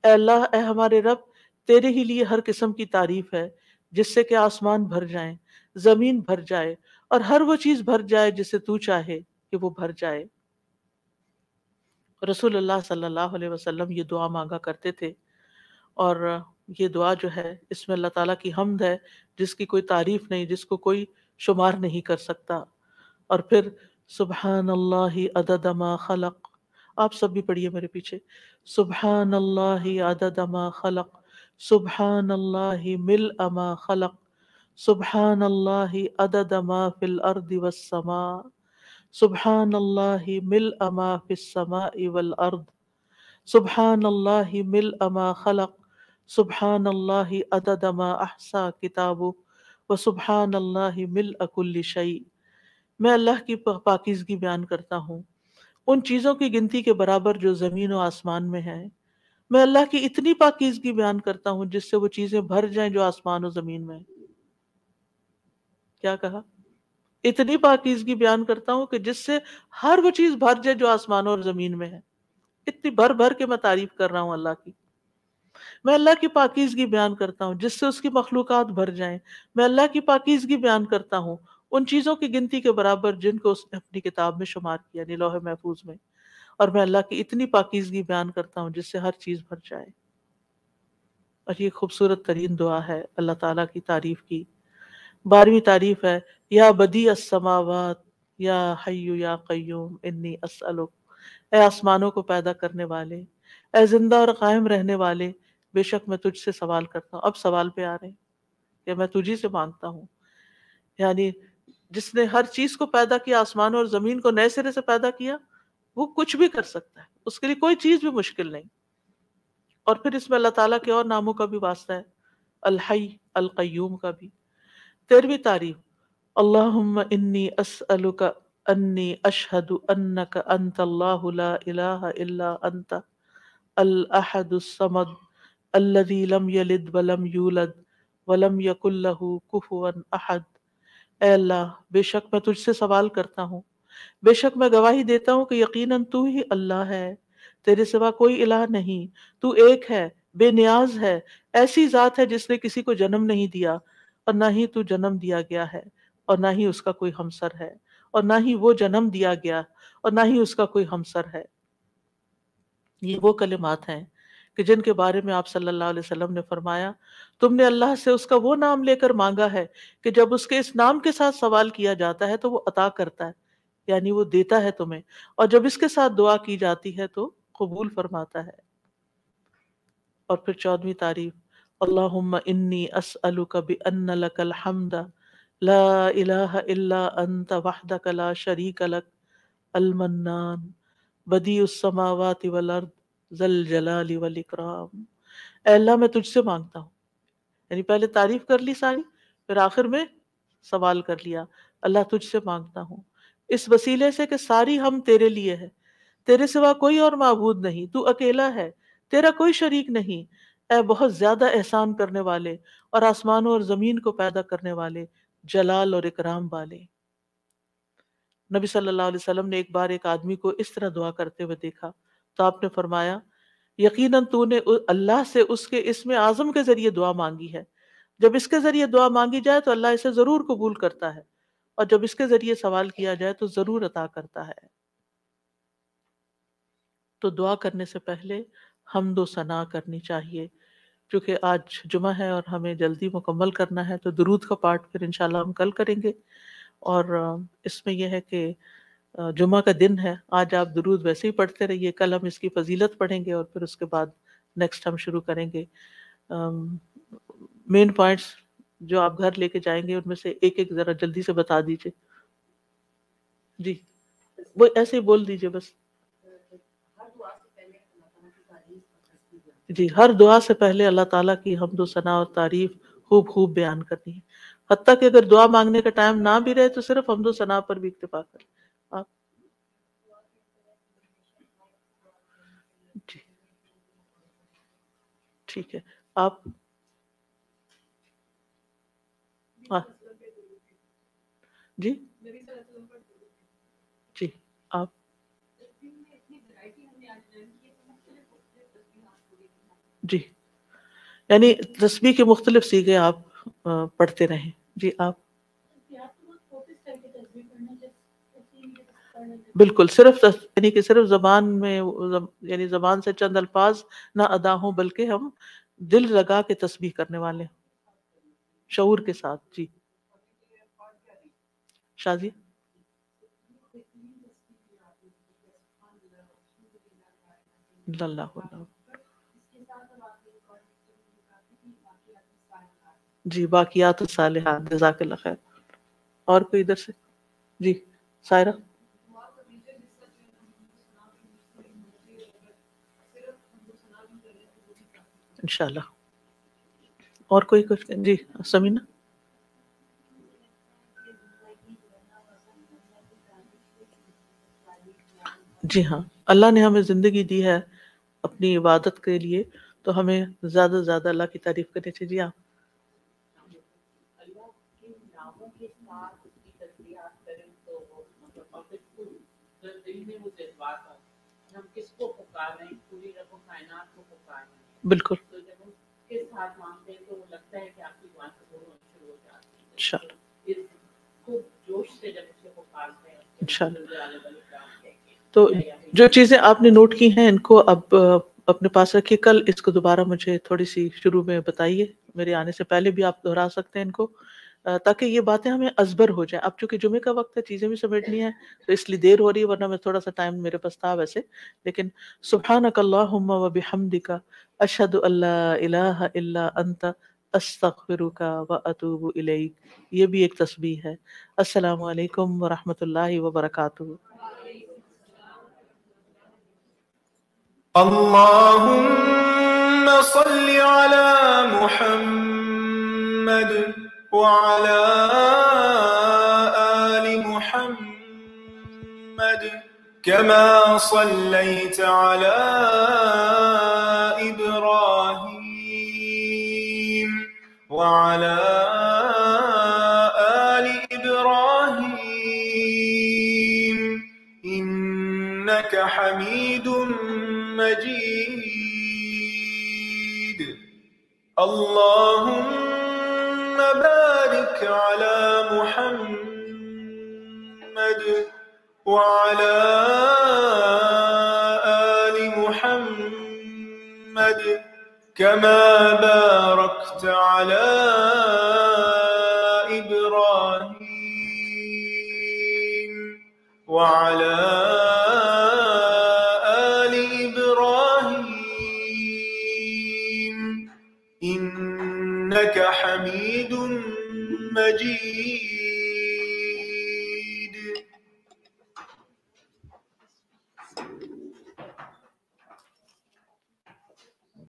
Speaker 1: اے اللہ اے ہمارے رب تیرے ہی لیے ہر قسم کی تعریف ہے جس سے کہ آسمان بھر جائیں، زمین بھر جائے اور ہر وہ چیز بھر جائے جسے تو چاہے کہ وہ بھر جائے۔ رسول اللہ صلی اللہ علیہ وسلم یہ دعا مانگا کرتے تھے، اور یہ دعا جو ہے اس میں اللہ تعالیٰ کی حمد ہے جس کی کوئی تعریف نہیں، جس کو کوئی شمار نہیں کر سکتا۔ اور پھر سبحان اللہ عدد ما خلق، آپ سب بھی پڑھیے میرے پیچھے، سبحان اللہ عدد ما خلق، سبحان اللہ ملء ما خلق، سبحان اللہ عدد ما فی الارض والسماء، سبحان اللہ ملء ما فی السماء والارض، سبحان اللہ ملء ما خلق، سبحان اللہ عدد ما احصا کتابہ، وسبحان اللہ ملء کل شیء۔ میں اللہ کی پاکیزگی بیان کرتا ہوں ان چیزوں کی گنتی کے برابر جو زمین و آسمان میں ہیں، میں اللہ کی اتنی پاکیزگی بیان کرتا ہوں جس سے وہ چیزیں بھر جائیں جو آسمان و زمین میں ہیں۔ کیا کہا؟ اتنی پاکیزگی بیان کرتا ہوں کہ جس سے ہر وہ چیز بھر جائے جو آسمانوں اور زمین میں ہے، اتنی بھر بھر کے میں تعریف کر رہا ہوں اللہ کی۔ میں اللہ کی پاکیزگی بیان کرتا ہوں جس سے اس کی مخلوقات بھر جائیں، میں اللہ کی پاکیزگی بیان کرتا ہوں ان چیزوں کی گنتی کے برابر جن کو اس نے اپنی کتاب میں شمار کیا، یعنی لوح محفوظ میں، اور میں اللہ کی اتنی پاکیزگی بیان کرتا ہوں جس سے ہر چیز بھر جائے۔ اور یہ خوبصورت ترین دعا ہے اللہ تعالیٰ کی تعریف کی۔ 12ویں تعریف ہے یا بدیع السماوات یا حی یا قیوم انی اسألک، اے آسمانوں کو پیدا کرنے والے، اے زندہ اور قائم رہنے والے، بے شک میں تجھ سے سوال کرتا ہوں۔ اب سوال پہ آ رہے ہیں کہ میں تجھی سے مانگتا ہوں، یعنی جس نے ہر چیز کو پیدا کیا، آسمان اور زمین کو نئے سرے سے پیدا کیا، وہ کچھ بھی کر سکتا ہے، اس کے لیے کوئی چیز بھی مشکل نہیں۔ اور پھر اس میں اللہ تعالیٰ کے اور ناموں کا بھی واسطہ ہے، الحی القیوم کا بھی۔ 13ویں تعریف اللہم انی اسألک انی اشہد انک انت اللہ لا الہ الا انت الاحد الصمد الذی لم یلد ولم یولد ولم یکن لہ کفوا احد، اے اللہ بے شک میں تجھ سے سوال کرتا ہوں، بے شک میں گواہی دیتا ہوں کہ یقیناً تو ہی اللہ ہے، تیرے سوا کوئی الہ نہیں، تو ایک ہے، بے نیاز ہے، ایسی ذات ہے جس نے کسی کو جنم نہیں دیا اور نہ ہی تو جنم دیا گیا ہے، اور نہ ہی اس کا کوئی ہمسر ہے، اور نہ ہی وہ جنم دیا گیا اور نہ ہی اس کا کوئی ہمسر ہے۔ یہ وہ کلمات ہیں کہ جن کے بارے میں آپ صلی اللہ علیہ وسلم نے فرمایا تم نے اللہ سے اس کا وہ نام لے کر مانگا ہے کہ جب اس کے اس نام کے ساتھ سوال کیا جاتا ہے تو وہ عطا کرتا ہے، یعنی وہ دیتا ہے تمہیں، اور جب اس کے ساتھ دعا کی جاتی ہے تو قبول فرماتا ہے۔ اور پھر 14ویں تعریف اللہم انی اسألک بأن لک الحمد لا الہ الا انت وحدک لا شریک لک المنان بدیع السماوات والارض ذی الجلال والاکرام۔ اے اللہ میں تجھ سے مانگتا ہوں، یعنی پہلے تعریف کر لی ساری، پھر آخر میں سوال کر لیا، اللہ تجھ سے مانگتا ہوں اس وسیلے سے کہ ساری ہم تیرے لیے ہے، تیرے سوا کوئی اور معبود نہیں، تو اکیلا ہے، تیرا کوئی شریک نہیں، اے بہت زیادہ احسان کرنے والے اور آسمانوں اور زمین کو پیدا کرنے والے، جلال اور اکرام والے۔ نبی صلی اللہ علیہ وسلم نے ایک بار ایک آدمی کو اس طرح دعا کرتے ہوئے دیکھا تو آپ نے فرمایا یقیناً تو نے اللہ سے اس کے اسم اعظم کے ذریعے دعا مانگی ہے، جب اس کے ذریعے دعا مانگی جائے تو اللہ اسے ضرور قبول کرتا ہے، اور جب اس کے ذریعے سوال کیا جائے تو ضرور عطا کرتا ہے۔ تو دعا کرنے سے پہلے حمد و ثنا کرنی چاہیے، کیونکہ آج جمعہ ہے اور ہمیں جلدی مکمل کرنا ہے، تو درود کا پارٹ پھر انشاءاللہ ہم کل کریں گے۔ اور اس میں یہ ہے کہ جمعہ کا دن ہے، آج آپ درود ویسے ہی پڑھتے رہیے، کل ہم اس کی فضیلت پڑھیں گے اور پھر اس کے بعد نیکسٹ ہم شروع کریں گے۔ مین پوائنٹس جو آپ گھر لے کے جائیں گے ان میں سے ایک ایک ذرا جلدی سے بتا دیجئے۔ جی وہ ایسے ہی بول دیجئے بس۔ جی ہر دعا سے پہلے اللہ تعالیٰ کی حمد و ثنا اور تعریف خوب خوب بیان کرنی ہے، حتیٰ کہ اگر دعا مانگنے کا ٹائم نہ بھی رہے تو صرف حمد و ثنا پر بھی اکتفا کریں آپ۔ جی ٹھیک ہے، آپ جی جی آپ جی یعنی تسبیح کے مختلف صیغے آپ پڑھتے رہیں۔ جی آپ بالکل صرف یعنی کہ صرف زبان میں یعنی زبان سے چند الفاظ نہ ادا ہوں، بلکہ ہم دل لگا کے تسبیح کرنے والے ہیں، شعور کے ساتھ۔ جی شازی اللہ اللہ جی باقیات الصالحات، جزاک اللہ خیر۔ اور کوئی ادھر سے؟ جی سائرہ انشاءاللہ۔ اور کوئی کچھ؟ جی سمینہ جی ہاں، اللہ نے ہمیں زندگی دی ہے اپنی عبادت کے لیے، تو ہمیں زیادہ سے زیادہ اللہ کی تعریف کرنی چاہیے۔ جی آپ بالکل انشاءاللہ انشاءاللہ۔ تو جو چیزیں آپ نے نوٹ کی ہیں ان کو اب اپنے پاس رکھیے، کل اس کو دوبارہ مجھے تھوڑی سی شروع میں بتائیے، میرے آنے سے پہلے بھی آپ دہرا سکتے ہیں ان کو، تاکہ یہ باتیں ہمیں ازبر ہو جائیں۔ اب چونکہ جمعے کا وقت ہے، چیزیں بھی سمیٹنی ہیں تو اس لیے دیر ہو رہی ہے، ورنہ میں تھوڑا سا ٹائم میرے پاس تھا ویسے، لیکن سبحانک اللہم و بحمدک اشہد ان لا الہ الا انت استغفرک و اتوب الیک، یہ بھی ایک تسبیح ہے۔ السلام علیکم ورحمۃ اللہ وبرکاتہ۔
Speaker 3: اللهم صل على محمد وعلى آل محمد كما صليت على إبراهيم وعلى آل إبراهيم إنك حميد مجيد۔ اللهم بارك على محمد وعلى آل محمد كما باركت على إبراهيم وعلى آل إبراهيم إنك حميد مجيد.